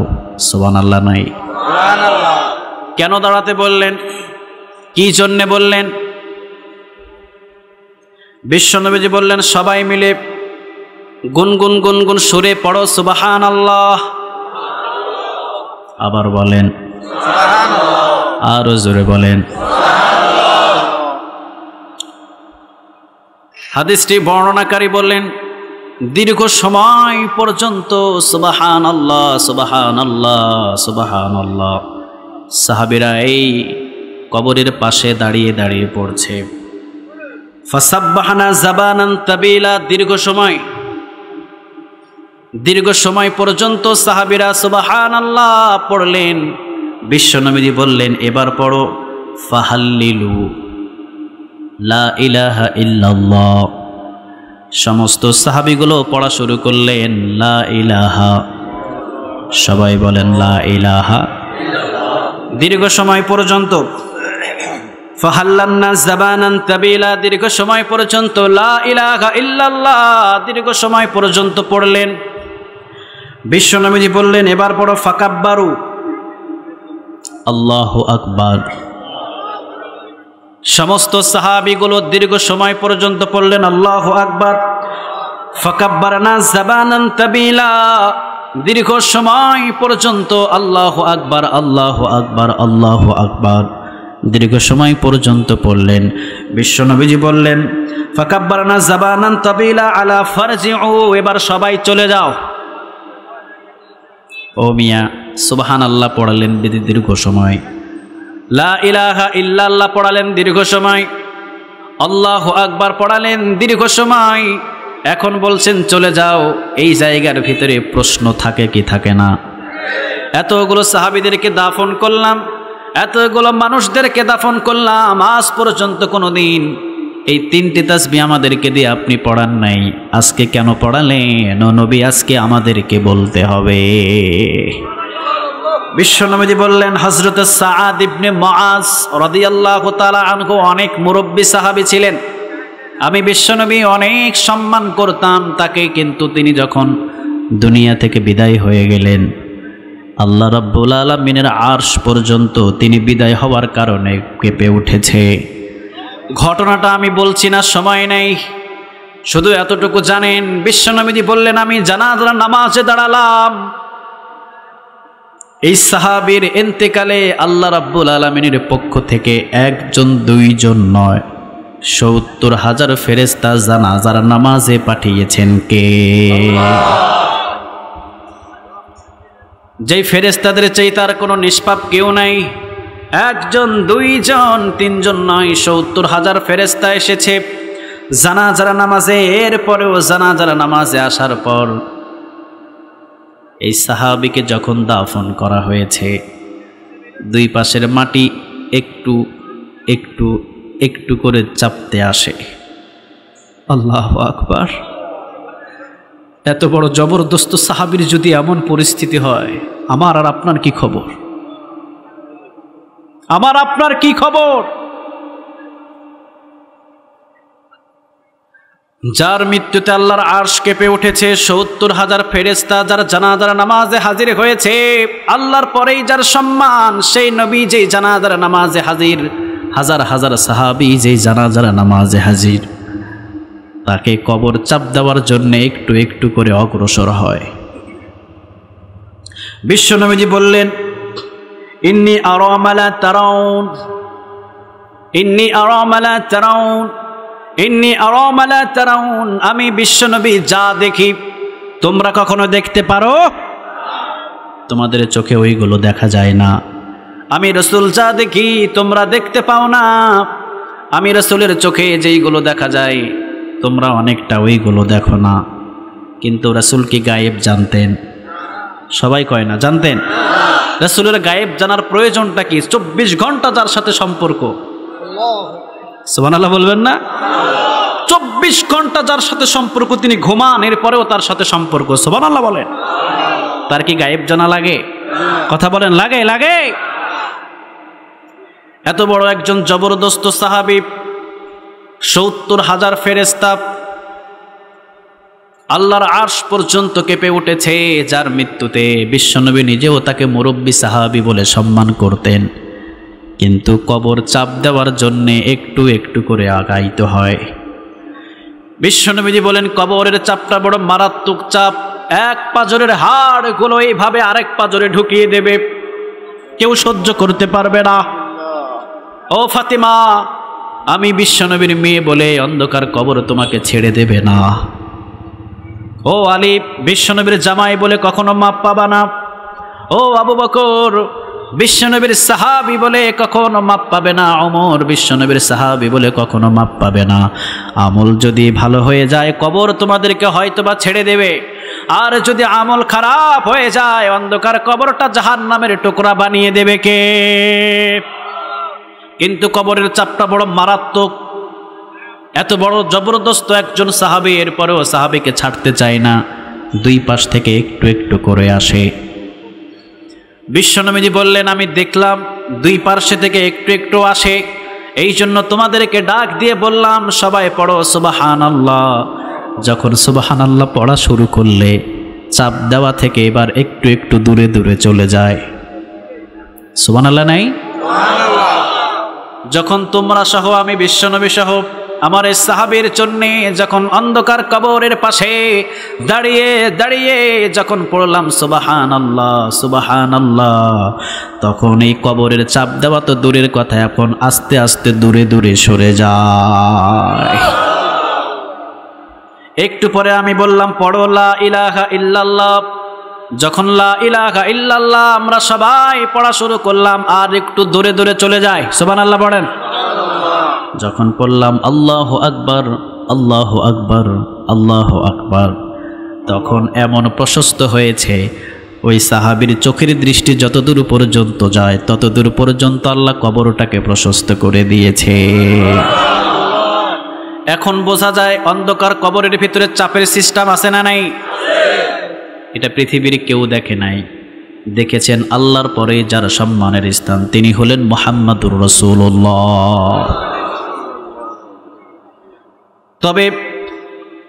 সুবহানাল্লাহ নাই? সুবহানাল্লাহ। কেন দাঁড়াতে বললেন? কি জন্যে বললেন? বিশ্বনবীজি বললেন, সবাই মিলে গুনগুন গুনগুন সুরে পড়ো সুবহানাল্লাহ। আবার বলেন সুবহানাল্লাহ, আরো জোরে বলেন সুবহানাল্লাহ। হাদিসটি বর্ণনাকারী বললেন, দীর্ঘ সময় পর্যন্ত সুবহানাল্লাহ সুবহানাল্লাহ সুবহানাল্লাহ সাহাবীরা এই কবরের পাশে দাঁড়িয়ে দাঁড়িয়ে পড়ছে। ফাসাব্বাহনা যাবানান তাবিলা, দীর্ঘ সময় পর্যন্ত সাহাবীরা সুবহানাল্লাহ পড়লেন। বিশ্বনবীজি বললেন, এবার পড়ো ফাহাল্লিলু লা ইলাহা ইল্লাল্লাহ। সমস্ত সাহাবীগুলো পড়া শুরু করলেন, লা ইলাহা। সবাই বলেন লা ইলাহা। দীর্ঘ সময় পর্যন্ত ফাহাল্লান্না যাবানান তাবিলা, দীর্ঘ সময় পর্যন্ত লা ইলাহা ইল্লাল্লাহ দীর্ঘ সময় পর্যন্ত পড়লেন। বিশ্বনবীজি বললেন, এবার পড়ো ফাকাব্বারু, আল্লাহু আকবার। সমস্ত সাহাবীগুলো দীর্ঘ সময় পর্যন্ত পড়লেন আল্লাহু আকবার। ফাকাব্বারনা যাবানান তাবিলা, দীর্ঘ সময় পর্যন্ত আল্লাহু আকবার আল্লাহু আকবার আল্লাহু আকবার দীর্ঘ সময় পর্যন্ত পড়লেন। বিশ্বনবীজি বললেন, ফাকাব্বারনা যাবানান তাবিলা আলা ফারজিউ, এবার সবাই চলে যাও। ও মিয়া, সুবহানাল্লাহ পড়ালেন দীর্ঘ সময়, লা ইলাহা ইল্লাল্লাহ পড়ালেন দীর্ঘ সময়, আল্লাহু আকবার পড়ালেন দীর্ঘ সময়, এখন বলছেন চলে যাও। এই জায়গার ভিতরে প্রশ্ন থাকে কি থাকে না? এতগুলো সাহাবীদেরকে দাফন করলাম, এতগুলো মানুষদেরকে দাফন করলাম, আজ পর্যন্ত কোনোদিন এই তিনটি তাসবিহ আমাদেরকে দিয়ে আপনি পড়ান নাই, আজকে কেন পড়ালেন? ও নবী, আজকে আমাদেরকে বলতে হবে। বিশ্বনবীজি বললেন, হযরত সাদ ইবনে মুআজ রাদিয়াল্লাহু তাআলা আনহু অনেক মুরব্বী সাহাবী ছিলেন, আমি বিশ্বনবী অনেক সম্মান করতাম তাকে, কিন্তু তিনি যখন দুনিয়া থেকে বিদায় হয়ে গেলেন, আল্লাহ রাব্বুল আলামিনের আরশ পর্যন্ত তিনি বিদায় হওয়ার কারণে কেঁপে উঠেছে। ঘটনাটা আমি বলছি না, সময় নেই, শুধু এতটুকু জানেন, বিশ্বনবীজি বললেন, আমি জানাজার নামাজে দাঁড়ালাম। এই সাহাবীর ইন্তেকালে আল্লাহ রাব্বুল আলামিনের পক্ষ থেকে একজন দুইজন নয়, ৭০,০০০ ফেরেশতা জানাজার নামাজে পাঠিয়েছেন কে? যেই ফেরেশতাদের চাইতে আর কোনো নিষ্পাপ কেউ নাই। একজন দুইজন তিনজন নয়, ৭০,০০০ ফেরেশতা এসেছে জানাজার নামাজে। এরপরেও জানাজার নামাজে আসার পর এই সাহাবীকে যখন দাফন করা হয়েছে, দুই পাশের মাটি একটু একটু একটু করে চাপতে আসে। আল্লাহু আকবার। এত বড় জবরদস্ত সাহাবীর যদি এমন পরিস্থিতি হয়, আমার আর আপনার কি খবর? আমার আপনার কি খবর? যার মৃত্যুতে আল্লাহর আরশ কেঁপে উঠেছে, ৭০,০০০ ফেরেশতা যার জানাজার নামাজে হাজির হয়েছে, আল্লাহর পরেই যার সম্মান সেই নবী যেই জানাজার নামাজে হাজির, হাজার হাজার সাহাবী যেই জানাজার নামাজে হাজির, তাকে কবর চাপ দেওয়ার জন্য একটু একটু করে অগ্রসর হয়। বিশ্বনবীজি বললেন, ইন্নী আরা মা লা তারাউন, ইন্নী আরা মা লা তারাউন, ইন্নী আরা মা লা তারাউন। আমি বিশ্বনবী যা দেখি তোমরা কখনো দেখতে পারো? তোমাদের চোখে ওইগুলো দেখা যায় না। আমি রাসূল যা দেখি তোমরা দেখতে পাও না। আমি রাসূলের চোখে যেইগুলো দেখা যায় তোমরা অনেকটা ওইগুলো দেখো না। কিন্তু রাসূল কি গায়েব জানতেন? সবাই কয় না জানতেন। রাসূলের গায়েব জানার প্রয়োজনটা কি? 24 ঘন্টা যার সাথে সম্পর্ক। সুবহানাল্লাহ বলবেন না? 24 ঘন্টা যার সাথে সম্পর্ক, তিনি ঘুমান এরপরেও তার সাথে সম্পর্ক। সুবহানাল্লাহ বলেন। তার কি গায়েব জানা লাগে? কথা বলেন, লাগে? লাগে। এত বড় একজন জবরদস্ত সাহাবী, ৭০,০০০ ফেরেশতা, আল্লাহর আরশ পর্যন্ত কেঁপে উঠেছে যার মৃত্যুতে। বিশ্বনবী নিজেও তাকে মুরব্বী সাহাবী বলে সম্মান করতেন, কিন্তু কবর চাপ দেওয়ার জন্য একটু একটু করে আগাইতে হয়। বিশ্বনবীজি বলেন, কবরের চাপটা বড় মারাত্মক চাপ। এক পাজরের হাড়গুলো এইভাবে আরেক পাজরে ঢুকিয়ে দেবে, কেউ সহ্য করতে পারবে না। ও ফাতিমা, আমি বিশ্বনবীর মেয়ে বলে অন্ধকার কবর তোমাকে ছেড়ে দেবে না। ও আলী, বিশ্বনবীর জামাই বলে কখনো মাপ পাবা না। ও আবু বকর, বিশ্বনবীর সাহাবী বলে কখনো মাপ পাবে না। ওমর, বিশ্বনবীর সাহাবী বলে কখনো মাপ পাবে না। আমল যদি ভালো হয়ে যায় কবর তোমাদেরকে হয়তোবা ছেড়ে দেবে, আর যদি আমল খারাপ হয়ে যায় অন্ধকার কবরটা জাহান্নামের টুকরা বানিয়ে দেবে কে? কিন্তু কবরের চাপটা বড় মারাত্মক। এত বড় জবরদস্ত একজন সাহাবী, এরপরেও সাহাবীকে ছাড়তে চায় না, দুই পাশ থেকে একটু একটু করে আসে। বিশ্বনবীজি বললেন, আমি দেখলাম দুই পার্শ্বে থেকে একটু একটু আসে, এই জন্য তোমাদেরকে ডাক দিয়ে বললাম সবাই পড়ো সুবহানাল্লাহ। যখন সুবহানাল্লাহ পড়া শুরু করলে চাপ দেওয়া থেকে এবার একটু একটু দূরে দূরে চলে যায়। সুবহানাল্লাহ নাই? যখন তোমরা সহ আমি বিশ্বনবী সহ আমার এই সাহাবীর জন্যে যখন অন্ধকার কবরের পাশে দাঁড়িয়ে দাঁড়িয়ে যখন পড়লাম সুবহানাল্লাহ সুবহানাল্লাহ, তখন এই কবরের চাপ দেওয়া তো দূরের কথা, এখন আস্তে আস্তে দূরে দূরে সরে যায়। একটু পরে আমি বললাম পড়ো লা ইলাহা ইল্লাল্লাহ। যখন লা ইলাহা ইল্লাল্লাহ আমরা সবাই পড়া শুরু করলাম, আর একটু দূরে দূরে চলে যায়। সুবহানাল্লাহ পড়েন। যখন পড়লাম আল্লাহু আকবার আল্লাহু আকবার আল্লাহু আকবার, তখন এমন প্রশস্ত হয়েছে ওই সাহাবীর চোখের দৃষ্টি যতদূর পর্যন্ত যায় ততদূর পর্যন্ত আল্লাহ কবরটাকে প্রশস্ত করে দিয়েছে। এখন বোঝা যায় অন্ধকার কবরের ভিতরে চাপের সিস্টেম আছে না নাই? এটা পৃথিবীর কেউ দেখে নাই, দেখেছেন আল্লাহর পরে যার সম্মানের স্থান, তিনি হলেন মুহাম্মাদুর রাসূলুল্লাহ। তবে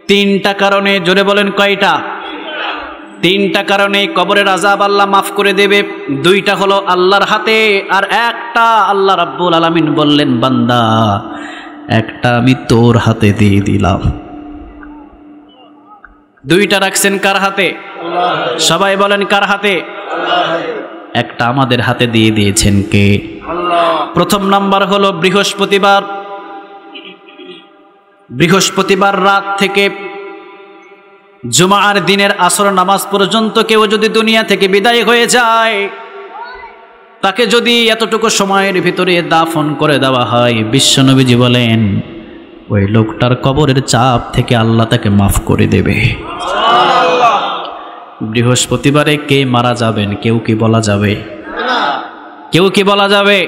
তিনটা কারণে, জোরে বলেন কয়টা? তিনটা কারণে কবরের আযাব আল্লাহ মাফ করে দেবে। দুইটা হলো আল্লাহর হাতে, আর একটা আল্লাহ রাব্বুল আলামিন বললেন বান্দা একটা আমি তোর হাতে দিয়ে দিলাম। দুইটা রাখছেন কার হাতে? সবাই বলেন কার হাতে? একটা আমাদের হাতে দিয়ে দিয়েছেন কে? প্রথম নাম্বার হলো বৃহস্পতিবার। বৃহস্পতিবার রাত থেকে জুমার দিনের আসর নামাজ পর্যন্ত কেউ যদি দুনিয়া থেকে বিদায় হয়ে যায়, তাকে যদি এতটুকু সময়ের ভিতরে দাফন করে দেওয়া হয়, বিশ্বনবীজি বলেন ওই লোকটার কবরের চাপ থেকে আল্লাহ তাকে মাফ করে দেবে। বৃহস্পতিবারে কে মারা যাবেন কেউ কি বলা যাবে? কেউ কি বলা যাবে?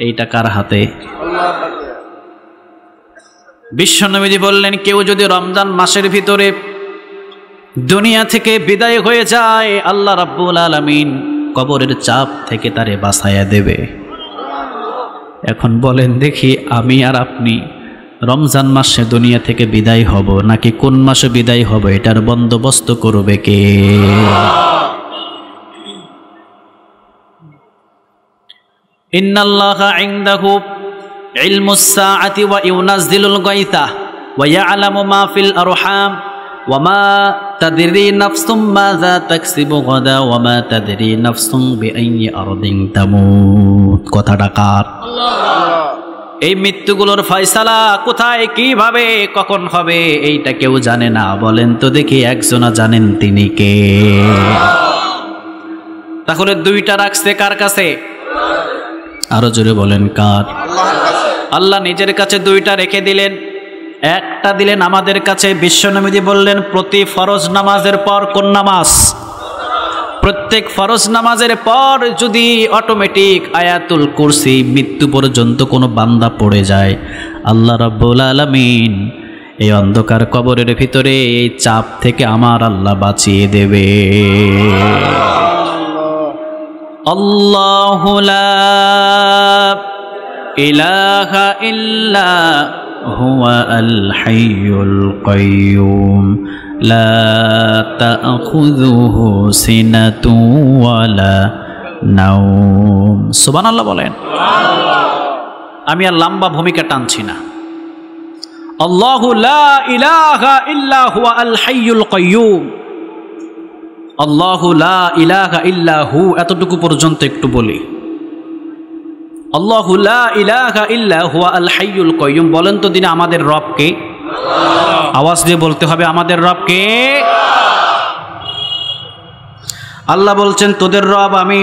এইটা কার হাতে? বিশ্বনবীজি বললেন, কেউ যদি রমজান মাসের ভিতরে দুনিয়া থেকে বিদায় হয়ে যায়, আল্লাহ রাব্বুল আলামিন কবরের চাপ থেকে তারে বাঁচাইয়া দেবে। এখন বলেন দেখি, আমি আর আপনি রমজান মাসে দুনিয়া থেকে বিদায় হব নাকি কোন মাসে বিদায় হব, এটার বন্দোবস্ত করবে কে? ইন্নাল্লাহা ইনদাহু ইলমুস সাআতি ওয়া ইউনাজ্জিলুল গায়থা ওয়া ইয়ালামু মা ফিল আরহাম ওয়া মা তাদরি নাফসুম মাযা তাকসিবু গাদা ওয়া মা তাদরি নাফসুম বিআইয়ি আরদিন তামুত। কথাটা কার? এই মৃত্যুগুলোর ফয়সালা কোথায়, কিভাবে, কখন হবে, এইটা কেউ জানে না। বলেন তো দেখি, একজনা জানেন, তিনি কে? তাহলে দুইটা রাখছে কার কাছে? আরো জোরে বলেন, কার? আল্লাহ নিজের কাছে দুইটা রেখে দিলেন, একটা দিলেন আমাদের কাছে। বিশ্বনবী বললেন, প্রতি ফরজ নামাজের পর কোন নামাজ? প্রত্যেক ফরজ নামাজের পর যদি অটোমেটিক আয়াতুল কুরসি মৃত্যু পর্যন্ত কোনো বান্দা পড়ে যায়, আল্লাহ রাব্বুল আলামিন এই অন্ধকার কবরের ভিতরে এই চাপ থেকে আমার আল্লাহ বাঁচিয়ে দেবে। আল্লাহু লা ইলাহা ইল্লা হুয়া আল হাইয়ুল কাইয়ুম লা তাখুযুহু সিনাতুন ওয়ালা নাওম। সুবহানাল্লাহ বলেন। আমি আর লম্বা ভূমিকা টানছি না। আল্লাহু লা ইলাহা ইল্লা হুয়া আল হাইয়ুল কাইয়ুম, আল্লাহু লা ইলাহা ইল্লা হু, এতটুকু পর্যন্ত একটু বলি। আল্লাহু লা ইলাহা ইল্লা হুয়া আল হাইয়ুল কাইয়ুম। বলেন তো দিনে আমাদের রব কে? আওয়াজ দিয়ে বলতে হবে, আমাদের রব কে? আল্লাহ বলছেন, তোদের রব আমি।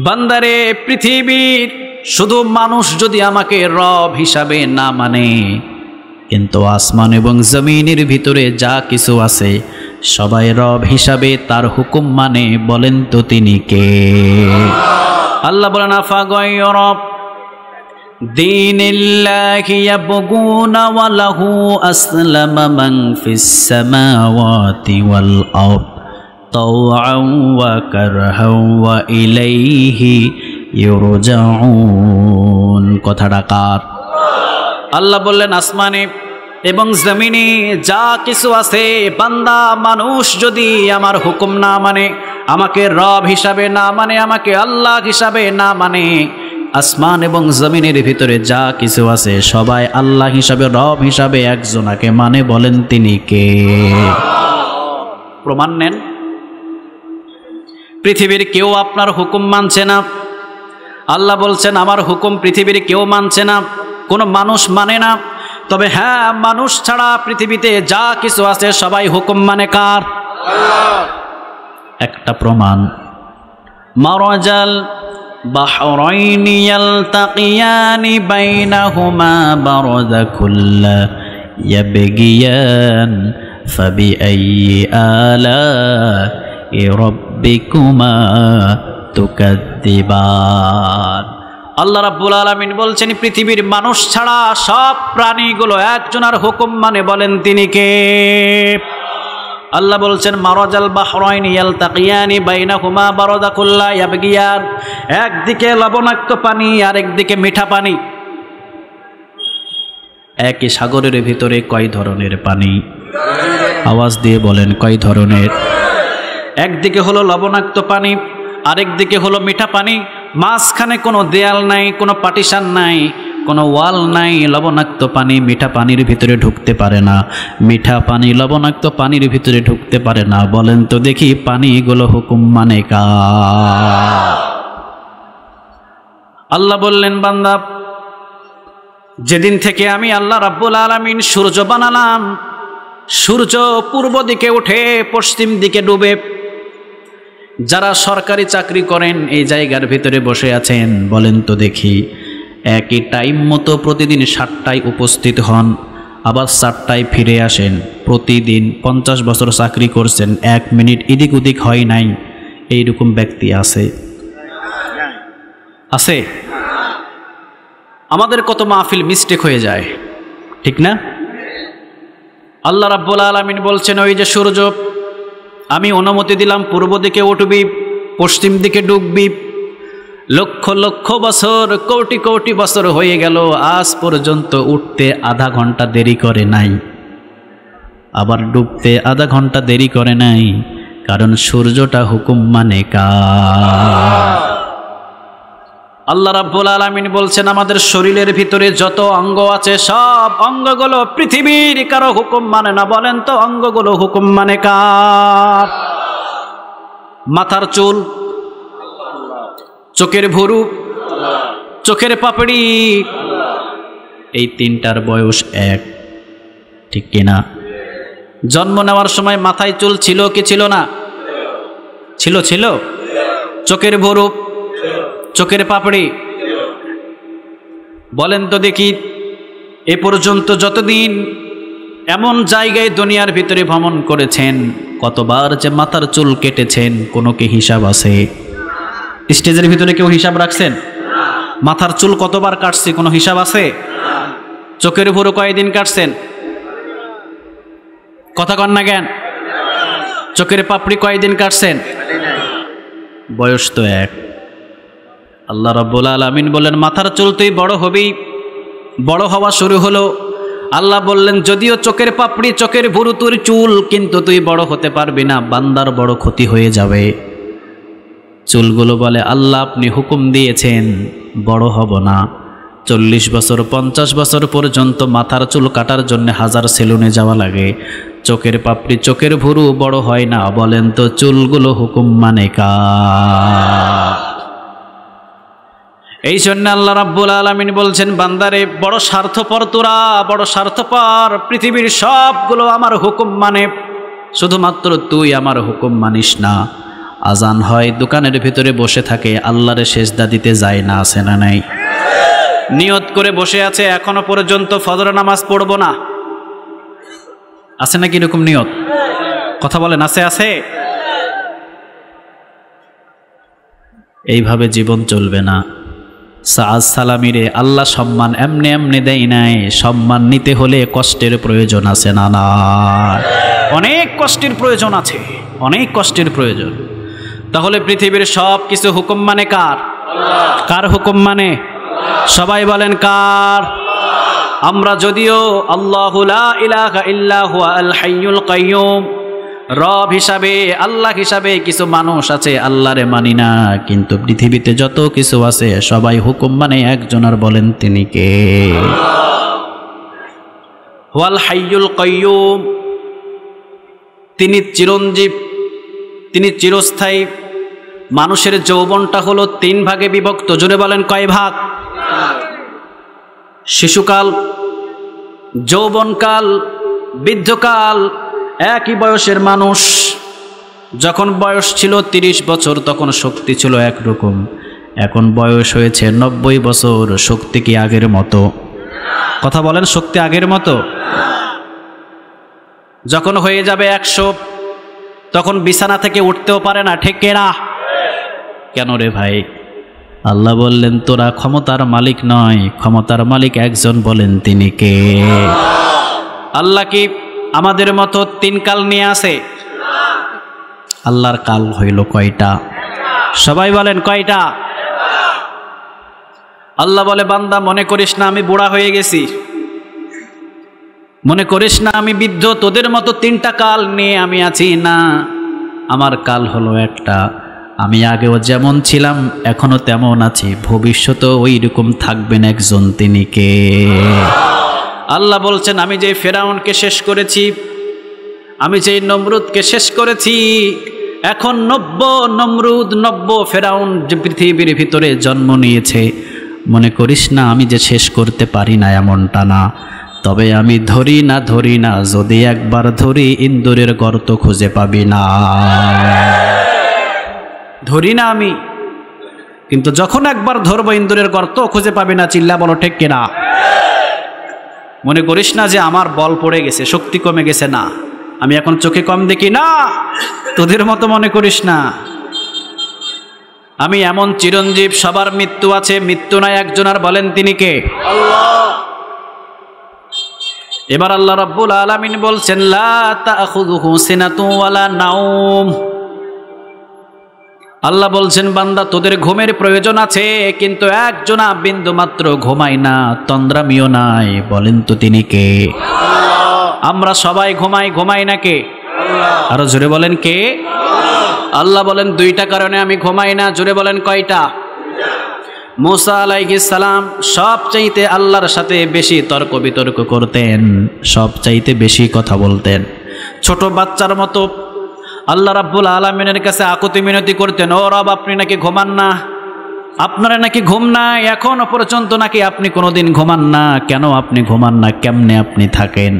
বান্দারে, পৃথিবীর শুধু মানুষ যদি আমাকে রব হিসাবে না মানে, কিন্তু আসমান এবং জমিনের ভিতরে যা কিছু আছে সবাই রব হিসাবে তার হুকুম মানে। বলেন তো তিনি কে? আল্লাহ বলেন, আফাগায়রা দীনিল্লাহি ইয়াবগুনা ওয়া লাহু আসলামা মান ফিস সামাওয়াতি ওয়াল আরদ তাওআন ওয়া কারহান ওয়া ইলাইহি ইউরজাউন। কথাটা কার? আল্লাহ বললেন, আসমানে এবং জমিনে যা কিছু আছে, বান্দা মানুষ যদি আমার হুকুম না মানে, আমাকে রব হিসাবে না মানে, আমাকে আল্লাহ হিসাবে না মানে, আসমান এবং জমিনের ভিতরে যা কিছু আছে সবাই আল্লাহ হিসাবে, রব হিসাবে একজনাকে মানে। বলেন তিনি কে? প্রমাণ নেন। পৃথিবীর কেউ আপনার হুকুম মানছে না। আল্লাহ বলছেন, আমার হুকুম পৃথিবীর কেউ মানছে না, কোনো মানুষ মানে না। তবে হ্যাঁ, মানুষ ছাড়া পৃথিবীতে যা কিছু আছে সবাই হুকুম মানে কার? একটা প্রমাণ, মারাজাল বাহরাইনি ইয়ালতাকিয়ানি বাইনাহুমা বারাযাকুল্লা ইয়াবগিয়ান ফাবিআইয়ি আলা'i রাব্বিকুমা তুকাদ্দিবান। আল্লাহ রাব্বুল আলামিন বলছেন, পৃথিবীর মানুষ ছাড়া সব প্রাণীগুলো একজনের হুকুম মানে। বলেন তিনি কে? আল্লাহ বলছেন, মারাজাল বাহরাইনি ইয়ালতাকিয়ানি বাইনাহুমা বারাযাকুল্লা ইয়াবগিয়ান। একদিকে লবণাক্ত পানি, আরেকদিকে মিঠা পানি। একই সাগরের ভিতরে কয় ধরনের পানি? আওয়াজ দিয়ে বলেন, কয় ধরনের? একদিকে হলো লবণাক্ত পানি, আরেকদিকে হলো মিঠা পানি। মাঝখানে কোনো দেয়াল নাই, কোনো পার্টিশন নাই, কোনো ওয়াল নাই। লবণাক্ত পানি মিঠা পানির ভিতরে ঢুকতে পারে না, মিঠা পানি লবণাক্ত পানির ভিতরে ঢুকতে পারে না। বলেন তো দেখি, পানিগুলো হুকুম মানে কার? আল্লাহ বললেন, বান্দা, যেদিন থেকে আমি আল্লাহ রাব্বুল আলামিন সূর্য বানালাম, সূর্য পূর্ব দিকে উঠে পশ্চিম দিকে ডুবে। যারা সরকারি চাকরি করেন এই জায়গার ভিতরে বসে আছেন, বলেন তো দেখি, একই টাইম মতো প্রতিদিন 7টায় উপস্থিত হন, আবার 7টায় ফিরে আসেন। প্রতিদিন 50 বছর চাকরি করছেন, 1 মিনিট এদিক ওদিক হয় নাই, এইরকম ব্যক্তি আছে? আছে? আমাদের কত মাহফিল মিস্টেক হয়ে যায়, ঠিক না? আল্লাহ রাব্বুল আলামিন বলছেন, ওই যে সূর্য আমি অনুমতি দিলাম পূর্ব দিকে উঠবি, পশ্চিম দিকে ডুববি, লক্ষ লক্ষ বছর, কোটি কোটি বছর হয়ে গেল, আজ পর্যন্ত উঠতে আধা ঘন্টা দেরি করে নাই, আবার ডুবতে আধা ঘন্টা দেরি করে নাই, কারণ সূর্যটা হুকুম মানে কার? আল্লাহ রাব্বুল আলামিন বলছেন, আমাদের শরীরের ভিতরে যত অঙ্গ আছে সব অঙ্গগুলো পৃথিবীর কারো হুকুম মানে না। বলেন তো অঙ্গগুলো হুকুম মানে কার? মাথার চুল, চোখের ভুরু, চোখের পাপড়ি, এই তিনটার বয়স এক, ঠিক কিনা? জন্ম নেওয়ার সময় মাথায় চুল ছিল কি ছিল না? ছিল, ছিল। চোখের ভুরু, চোখের পাপড়ি, বলেন তো দেখি এ পর্যন্ত যতদিন এমন জায়গায় দুনিয়ার ভিতরে ভ্রমণ করেছেন, কতবার যে মাথার চুল কেটেছেন, কোনো কি হিসাব আছে? স্টেজের ভিতরে কেউ হিসাব রাখছেন? মাথার চুল কতবার কাটছি, কোনো হিসাব আছে? চোখের ভুরু কয়দিন কাটছেন? কথা কন না কেন? চোখের পাপড়ি কয়দিন কাটছেন? বয়স তো এক। আল্লাহ রাব্বুল আলামিন বলেন, মাথার চুল তুই বড় হবি। বড় হওয়া শুরু হলো। আল্লাহ বললেন, যদিও চোখের পাপড়ি, চোখের ভুরু তোর চুল, কিন্তু তুই বড় হতে পারবি না, বান্দার বড় ক্ষতি হয়ে যাবে। চুলগুলো বলে, আল্লাহ আপনি হুকুম দিয়েছেন বড় হব না। 40 বছর 50 বছর পর্যন্ত মাথার চুল কাটার জন্য 1000 সেলুনে যাওয়া লাগে। চোখের পাপড়ি, চোখের ভুরু বড় হয় না। বলেন তো চুলগুলো হুকুম মানে কার? এই জন্য আল্লাহ রাব্বুল আলামিন বলছেন, বান্দারে বড় স্বার্থপর তোরা, বড় স্বার্থপর। পৃথিবীর সবগুলো আমার হুকুম মানে, শুধুমাত্র তুই আমার হুকুম মানিস না। আজান হয়, দোকানের ভিতরে বসে থাকে, আল্লাহরে সেজদা দিতে যায় না, আছে না নাই? নিয়ত করে বসে আছে, এখনো পর্যন্ত ফজর নামাজ পড়ব না, আছে নাকি এরকম নিয়ত? কথা বলেন, আছে? আছে। এইভাবে জীবন চলবে না। সাআদ সালামিরে আল্লাহ সম্মান এমনি এমনি দেয় নাই। সম্মান নিতে হলে কষ্টের প্রয়োজন আছে না? না, অনেক কষ্টের প্রয়োজন আছে, অনেক কষ্টের প্রয়োজন। তাহলে পৃথিবীর সব কিছু হুকুম মানে কার? কার হুকুম মানে? সবাই বলেন কার? আমরা যদিও আল্লাহু লা ইলাহা ইল্লা হুয়া আল হাইয়ুল কাইয়ুম, রব হিসাবে, আল্লাহ হিসাবে কিছু মানুষ আছে আল্লাহরে মানি না, কিন্তু পৃথিবীতে যত কিছু আছে সবাই হুকুম মানে একজন, আর বলেন তিনি কে? হুয়াল হাইয়ুল কাইয়ুম, তিনি চিরঞ্জীব, তিনি চিরস্থায়ী। মানুষের যৌবনটা হলো 3 ভাগে বিভক্ত। জোরে বলেন কয় ভাগ? শিশুকাল, যৌবনকাল, বৃদ্ধকাল। একই বয়সের মানুষ। যখন বয়স ছিল 30 বছর তখন শক্তি ছিল একরকম, এখন বয়স হয়েছে 90 বছর, শক্তি কি আগের মতো? কথা বলেন, শক্তি আগের মতো? যখন হয়ে যাবে 100 তখন বিছানা থেকে উঠতেও পারে না, ঠিক না? কেন রে ভাই? আল্লাহ বললেন, তোরা ক্ষমতার মালিক নয়, ক্ষমতার মালিক একজন, বলেন তিনি কে? আল্লাহ কি আমাদের মতো 3 কাল নিয়ে আসে? আল্লাহর কাল হইল কয়টা? সবাই বলেন কয়টা? আল্লাহ বলে, বান্দা মনে করিস না আমি বুড়া হয়ে গেছি, মনে করিস না আমি বৃদ্ধ, তোদের মতো 3টা কাল নিয়ে আমি আছি না। আমার কাল হলো একটা। আমি আগেও যেমন ছিলাম এখনো তেমন আছি, ভবিষ্যতেও ওই রকম থাকবেন একজন, তিনি কে? আল্লাহ বলছেন, আমি যে ফেরাউনকে শেষ করেছি, আমি যে নমরুদকে শেষ করেছি, এখন 90 নমরুদ, 90 ফেরাউন যে পৃথিবীর ভিতরে জন্ম নিয়েছে। মনে করিস না আমি যে শেষ করতে পারি না, এমনটা না। তবে আমি ধরি না, যদি একবার ধরি ইন্দুরের গর্ত খুঁজে পাবি না। ধরি না আমি, কিন্তু যখন একবার ধরবো ইন্দুরের গর্ত খুঁজে পাবি না। চিল্লা বলো ঠিক কিনা? মনে করিস না যে আমার বল পড়ে গেছে, শক্তি কমে গেছে, না, আমি এখন চোখে কম দেখি না, তোদের মতো মনে করিস না। আমি এমন চিরঞ্জীব, সবার মৃত্যু আছে, মৃত্যু নাই একজন, আর বলেন তিনি কে? আল্লাহ। এবার আল্লাহ রাব্বুল আলামিন বলছেন লা তাখুযুহু সিনাতু ওয়ালা নাওম। আল্লাহ বলছেন বান্দা তোদের ঘুমের প্রয়োজন আছে, কিন্তু একজনা বিন্দু মাত্র ঘুমায় না, তন্দ্রামিও নাই। বলেন তো তিনি কে? আমরা সবাই ঘুমাই না কে? আরো জোরে বলেন কে? আল্লাহ বলেন দুইটা কারণে আমি ঘুমাই না। জোরে বলেন কয়টা? মুসা আলাইহিস সালাম সবচাইতে আল্লাহর সাথে বেশি তর্ক বিতর্ক করতেন, সবচাইতে বেশি কথা বলতেন। ছোট বাচ্চার মতো আল্লাহ রাব্বুল আলামিনের কাছে আকুতি মিনতি করতেন, ও রব আপনি নাকি ঘুমান না, আপনারা নাকি ঘুম নাই এখনো পর্যন্ত, নাকি আপনি কোনোদিন ঘুমান না? কেন আপনি ঘুমান না? কেমনে আপনি থাকেন?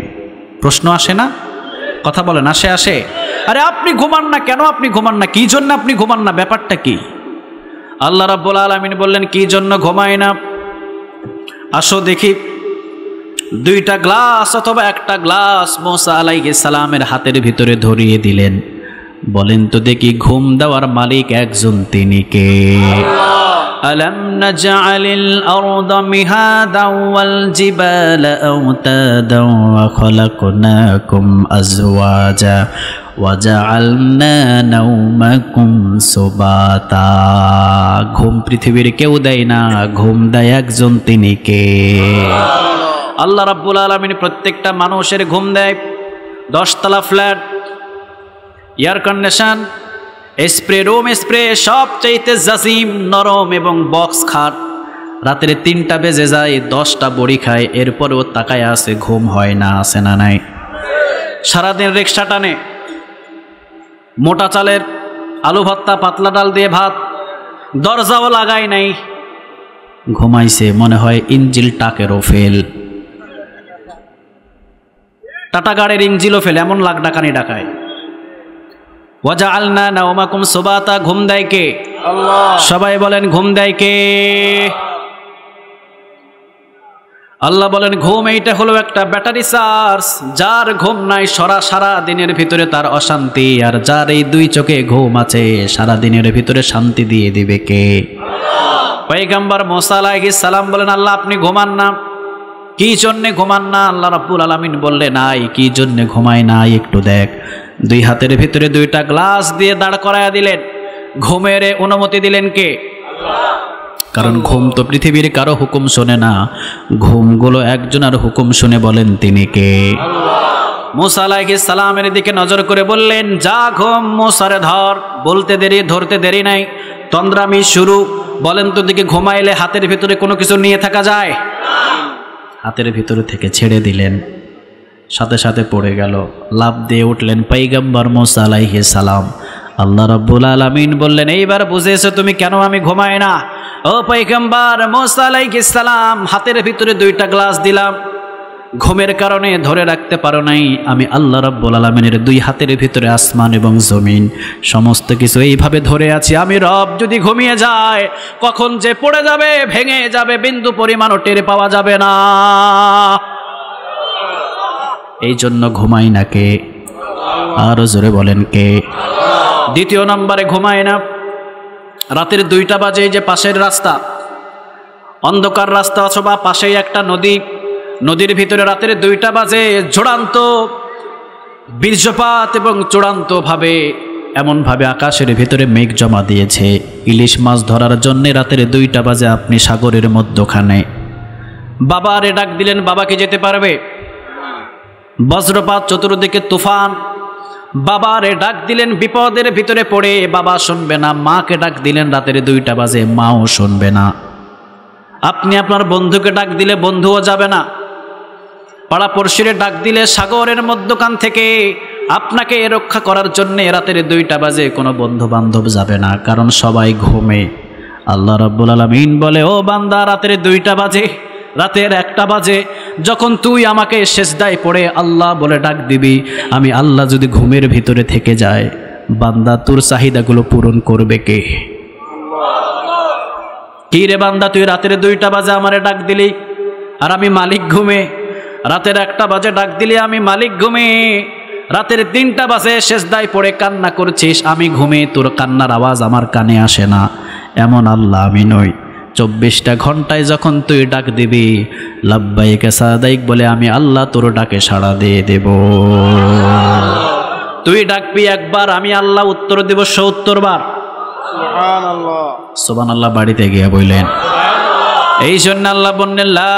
প্রশ্ন আসে না? কথা বলেন, আসে? আরে আপনি ঘুমান না কেন? আপনি ঘুমান না, কি জন্য আপনি ঘুমান না? ব্যাপারটা কি? আল্লাহ রাব্বুল আলামিন বললেন কি জন্য ঘুমায় না? আসো দেখি। দুইটা গ্লাস অথবা একটা গ্লাস মুসা আলাইহিস সালামের হাতের ভিতরে ধরিয়ে দিলেন। বলেন তো দেখি ঘুম দেওয়ার মালিক একজন, তিনি কে? আলাম নাজআলিল আরদা মিহাদাও ওয়াল জিবালা আওতাদাও ওয়া খালাকনাকুম আজওয়াজা ওয়াজআলনা নাওমাকুম সুবাতা। ঘুম পৃথিবীর কেউ দেয় না, ঘুম দেয় একজন, তিনি কে? আল্লাহ রাব্বুল আলামিন প্রত্যেকটা মানুষের ঘুম দেয়। 10 তলা flat, air condition, spray room, spray সব চাইতে জাসিম, নরম এবং বক্স খাট। রাতের 3টা বেজে যায়, 10টা বড়ি খায়, এরপরেও তাকায় আছে, ঘুম হয় না। আছে না নাই? সারাদিন রিক্সা টানে, মোটা চালের আলু ভর্তা, পাতলা ডাল দিয়ে ভাত, দরজাও লাগায় নাই, ঘুমাইছে। মনে হয় ইঞ্জিল টাকেরও ফেল, টাটা গাড়ির ইঞ্জিলও ফেল, এমন লাখ ডাকানি ডাকায়। ওয়াজআলনা নাওমাকুম সুবাতা। ঘুম দেয় কে? আল্লাহ। সবাই বলেন ঘুম দেয় কে? আল্লাহ বলেন ঘুম এইটা হলো একটা ব্যাটারি চার্জ। যার ঘুম নাই সারা দিনের ভিতরে তার অশান্তি, আর যার এই 2 চোখে ঘুম আছে সারা দিনের ভিতরে শান্তি দিয়ে দিবে কে? পয়গম্বর মুসা আলাইহিস সালাম বলেন আল্লাহ আপনি ঘুমান না, কি জন্যে ঘুমান না? আল্লাহ রাব্বুল আলামিন বললেন নাই, কি জন্যে ঘুমায় নাই একটু দেখ। 2 হাতের ভিতরে 2টা গ্লাস দিয়ে দাঁড় করায়া দিলেন। ঘুমের অনুমতি দিলেন কে? কারণ ঘুম তো পৃথিবীর কারো হুকুম শোনে না, ঘুমগুলো একজনের হুকুম শুনে। বলেন তিনি কে? মুসা আলাইহিস সালামের দিকে নজর করে বললেন যা ঘুম, মুসারে ধর। বলতে দেরি, ধরতে দেরি নাই, তন্দ্রামি শুরু। বলেন তো দিকে ঘুমাইলে হাতের ভিতরে কোনো কিছু নিয়ে থাকা যায়? হাতের ভিতরে থেকে ছেড়ে দিলেন, সাথে সাথে পড়ে গেল, লাফ দিয়ে উঠলেন পয়গম্বর মুসা আলাইহিস সালাম। আল্লাহ রাব্বুল আলামিন বললেন এইবার বুঝেছো তুমি কেন আমি ঘুমাই না? ও পয়গম্বর মুসা আলাইহিস সালাম, হাতের ভিতরে 2টা গ্লাস দিলাম, ঘুমের কারণে ধরে রাখতে পারো নাই। আমি আল্লাহ রাব্বুল আলামিনের 2 হাতের ভিতরে আসমান এবং জমিন সমস্ত কিছু এইভাবে ধরে আছি। আমি রব যদি ঘুমিয়ে যায় কখন যে পড়ে যাবে, ভেঙে যাবে, বিন্দু পরিমাণও টের পাওয়া যাবে না। এই জন্য ঘুমাই না কে? আরো জোরে বলেন কে? দ্বিতীয় নম্বরে ঘুমায় না রাতের 2টা বাজে, যে পাশের রাস্তা, অন্ধকার রাস্তা অথবা পাশেই একটা নদী, নদীর ভিতরে রাতের 2টা বাজে, চূড়ান্ত বীর্যপাত এবং চূড়ান্তভাবে এমনভাবে আকাশের ভিতরে মেঘ জমা দিয়েছে, ইলিশ মাছ ধরার জন্য রাতের 2টা বাজে আপনি সাগরের মধ্যখানে। বাবারে ডাক দিলেন, বাবা কি যেতে পারবে? বজ্রপাত, চতুর্দিকে তুফান। বাবারে ডাক দিলেন, বিপদের ভিতরে পড়ে, বাবা শুনবে না। মাকে ডাক দিলেন রাতের 2টা বাজে, মাও শুনবে না। আপনি আপনার বন্ধুকে ডাক দিলে বন্ধুও যাবে না। পাড়া পড়শিরে ডাক দিলে সাগরের মধ্যখান থেকে আপনাকে রক্ষা করার জন্য রাতের 2টা বাজে কোনো বন্ধু বান্ধব যাবে না, কারণ সবাই ঘুমে। আল্লাহ রাব্বুল আলামিন বলে ও বান্দা, রাতের 2টা বাজে, রাতের 1টা বাজে, যখন তুই আমাকে সেজদায় পড়ে আল্লাহ বলে ডাক দিবি, আমি আল্লাহ যদি ঘুমের ভিতরে থেকে যায়, বান্দা তোর চাহিদাগুলো পূরণ করবে কে? কি রে বান্দা, তুই রাতের 2টা বাজে আমারে ডাক দিলি আর আমি মালিক ঘুমে, রাতের 1টা বাজে ডাক দিলি আমি মালিক ঘুমে, রাতের 3টা বাজে সেজদায় পড়ে কান্না করছিস আমি ঘুমে, তোর কান্নার আওয়াজ আমার কানে আসে না। এমন আল্লাহ আমি নই। 24টা ঘন্টায় যখন তুই ডাক দিবি লাব্বাইক সাদাইক বলে আমি আল্লাহ তোর ডাকে সাড়া দিয়ে দেব। তুই ডাকবি একবার, আমি আল্লাহ উত্তর দেব 70 বার। সুবহানাল্লাহ সুবহানাল্লাহ বাড়িতে গিয়ে বললেন। এই জন্য আল্লাহ বললেন লা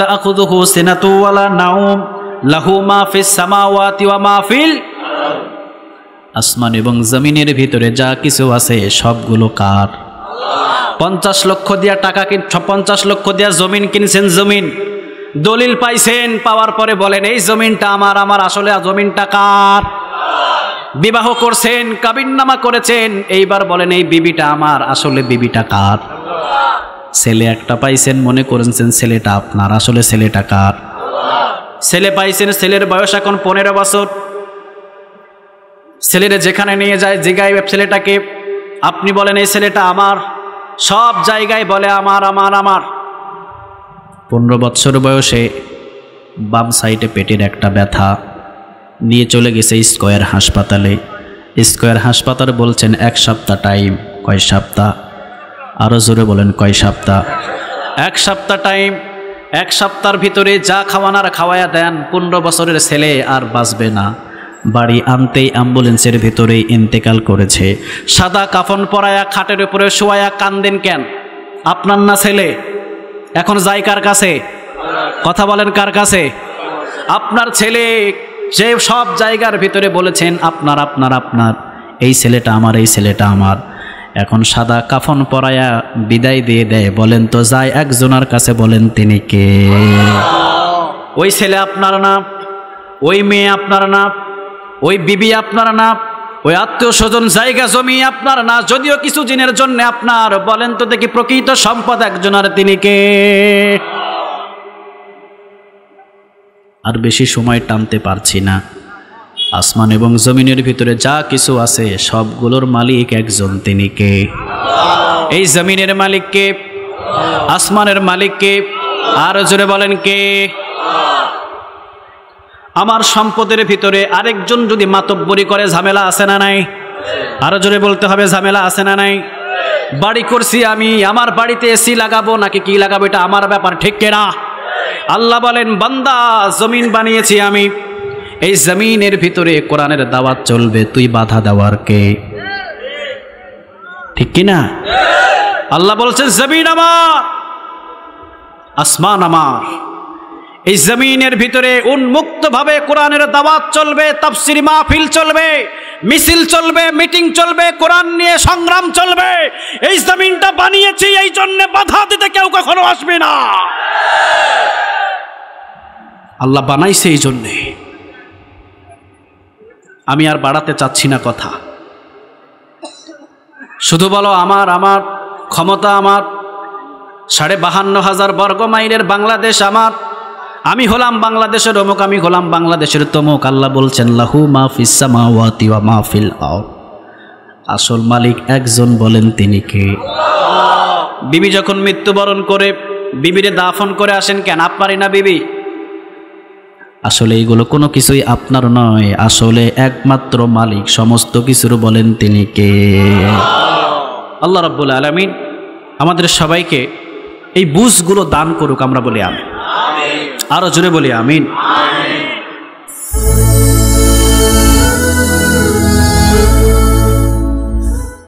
তাখুযুহু সিনাতু ওয়ালা নাউম লাহু মা ফিস সামাওয়াতি ওয়া মা ফিল, আসমান এবং জমিনের ভিতরে যা কিছু আছে সবগুলো কার? 50 লক্ষ দিয়া টাকা 50 লক্ষ দিয়া জমিন কিনছেন, জমিন দলিল পাইছেন, পাওয়ার পরে বলেন এই জমিনটা আমার, আমার আসলে জমিনটা কার? বিবাহ করছেন, কাবিননামা করেছেন, এইবার বলেন এই বিবিটা আমার, আসলে বিবিটা কার? ছেলে একটা পাইছেন, মনে করেছেন ছেলেটা আপনার, আসলে ছেলেটা কার? ছেলে পাইছেন, ছেলের বয়স এখন 15 বছর, ছেলেরা যেখানে নিয়ে যায় জিগায় ছেলেটাকে, আপনি বলেন এই ছেলেটা আমার, সব জায়গায় বলে আমার আমার আমার। 15 বছর বয়সে বাম সাইডে পেটের একটা ব্যথা নিয়ে চলে গেছে স্কয়ার হাসপাতালে। স্কয়ার হাসপাতাল বলছেন 1 সপ্তাহ টাইম। কয় সপ্তাহ? আরো জোরে বলেন কয় সপ্তাহ? 1 সপ্তাহ টাইম। 1 সপ্তাহের ভিতরে যা খাওয়ানার খাওয়ায়া দেন, 15 বছরের ছেলে আর বাঁচবে না। বাড়ি আনতেই অ্যাম্বুলেন্সের ভিতরে ইন্তেকাল করেছে। সাদা কাফন পরায়া খাটের উপরে শোয়ায়া কান্দেন কেন? আপনার না ছেলে? এখন যাই কার কাছে? কথা বলেন কার কাছে? আপনার ছেলে, যে সব জায়গার ভিতরে বলেছেন আপনার আপনার আপনার, এই ছেলেটা আমার, এই ছেলেটা আমার। এখন সাদা কাফন পরায়া বিদায় দিয়ে দেয়। বলেন তো যাই একজনের কাছে, বলেন তিনি কে? ওই ছেলে আপনার না, ওই মেয়ে আপনার না, ওই বিবি আপনার না, ওই আত্মীয় স্বজন জায়গা জমি আপনার না, যদিও কিছু দিনের জন্য আপনার। বলেন তো দেখি প্রকৃত সম্পদ একজনের, তিনি কে? আর বেশি সময় টানতে পারছি না। আসমান এবং জমিনের ভিতরে যা কিছু আছে সবগুলোর মালিক একজন, তিনি কে? এই জমিনের মালিক কে? আসমানের মালিক কে? আর জোরে বলেন কে? আমার সম্পদের ভিতরে আরেকজন যদি মাতব্বরি করে, ঝামেলা আছে না নাই? আরো জোরে বলতে হবে, ঝামেলা আছে না নাই? বাড়ি করছি আমি, আমার বাড়িতে এসি লাগাবো নাকি কি লাগাবো এটা আমার ব্যাপার, ঠিক কিনা? আল্লাহ বলেন বান্দা জমিন বানিয়েছি আমি, এই জমিনের ভিতরে কোরআনের দাওয়াত চলবে, তুই বাধা দেওয়ার কে? ঠিক কিনা? আল্লাহ বলছেন জমিন আমার, আসমান আমার। এই জমিনের ভিতরে উন্মুক্ত ভাবে কোরআনের দাওয়াত চলবে, তাফসীর মাহফিল চলবে, মিছিল চলবে, মিটিং চলবে, কোরআন নিয়ে সংগ্রাম চলবে। এই জমিনটা বানিয়েছি, এই জন্য বাধা দিতে কেউ কখনো আসবে না। আল্লাহ বানাইছে এই জন্যে। আমি আর বাড়াতে চাচ্ছি না কথা, শুধু বলো আমার, আমার ক্ষমতা আমার, 52,500 বর্গ মাইলের বাংলাদেশ আমার, আমি হলাম বাংলাদেশের অমুক, আমি হলাম বাংলাদেশের তমুক। আল্লাহ বলছেন লাহু মা ফিস সামাওয়াতি ওয়া মা ফিল আরদ, আসল মালিক একজন, বলেন তিনি কে? বিবি যখন মৃত্যুবরণ করে বিবিরে দাফন করে আসেন কেন? আপনারই না বিবি? আসলে এইগুলো কোনো কিছুই আপনার নয়, আসলে একমাত্র মালিক সমস্ত কিছুর, বলেন তিনি কে? আল্লাহ রাব্বুল আলামিন আমাদের সবাইকে এই বুঝগুলো দান করুক, আমরা বলি আমিন। আরো জোরে বলি আমিন।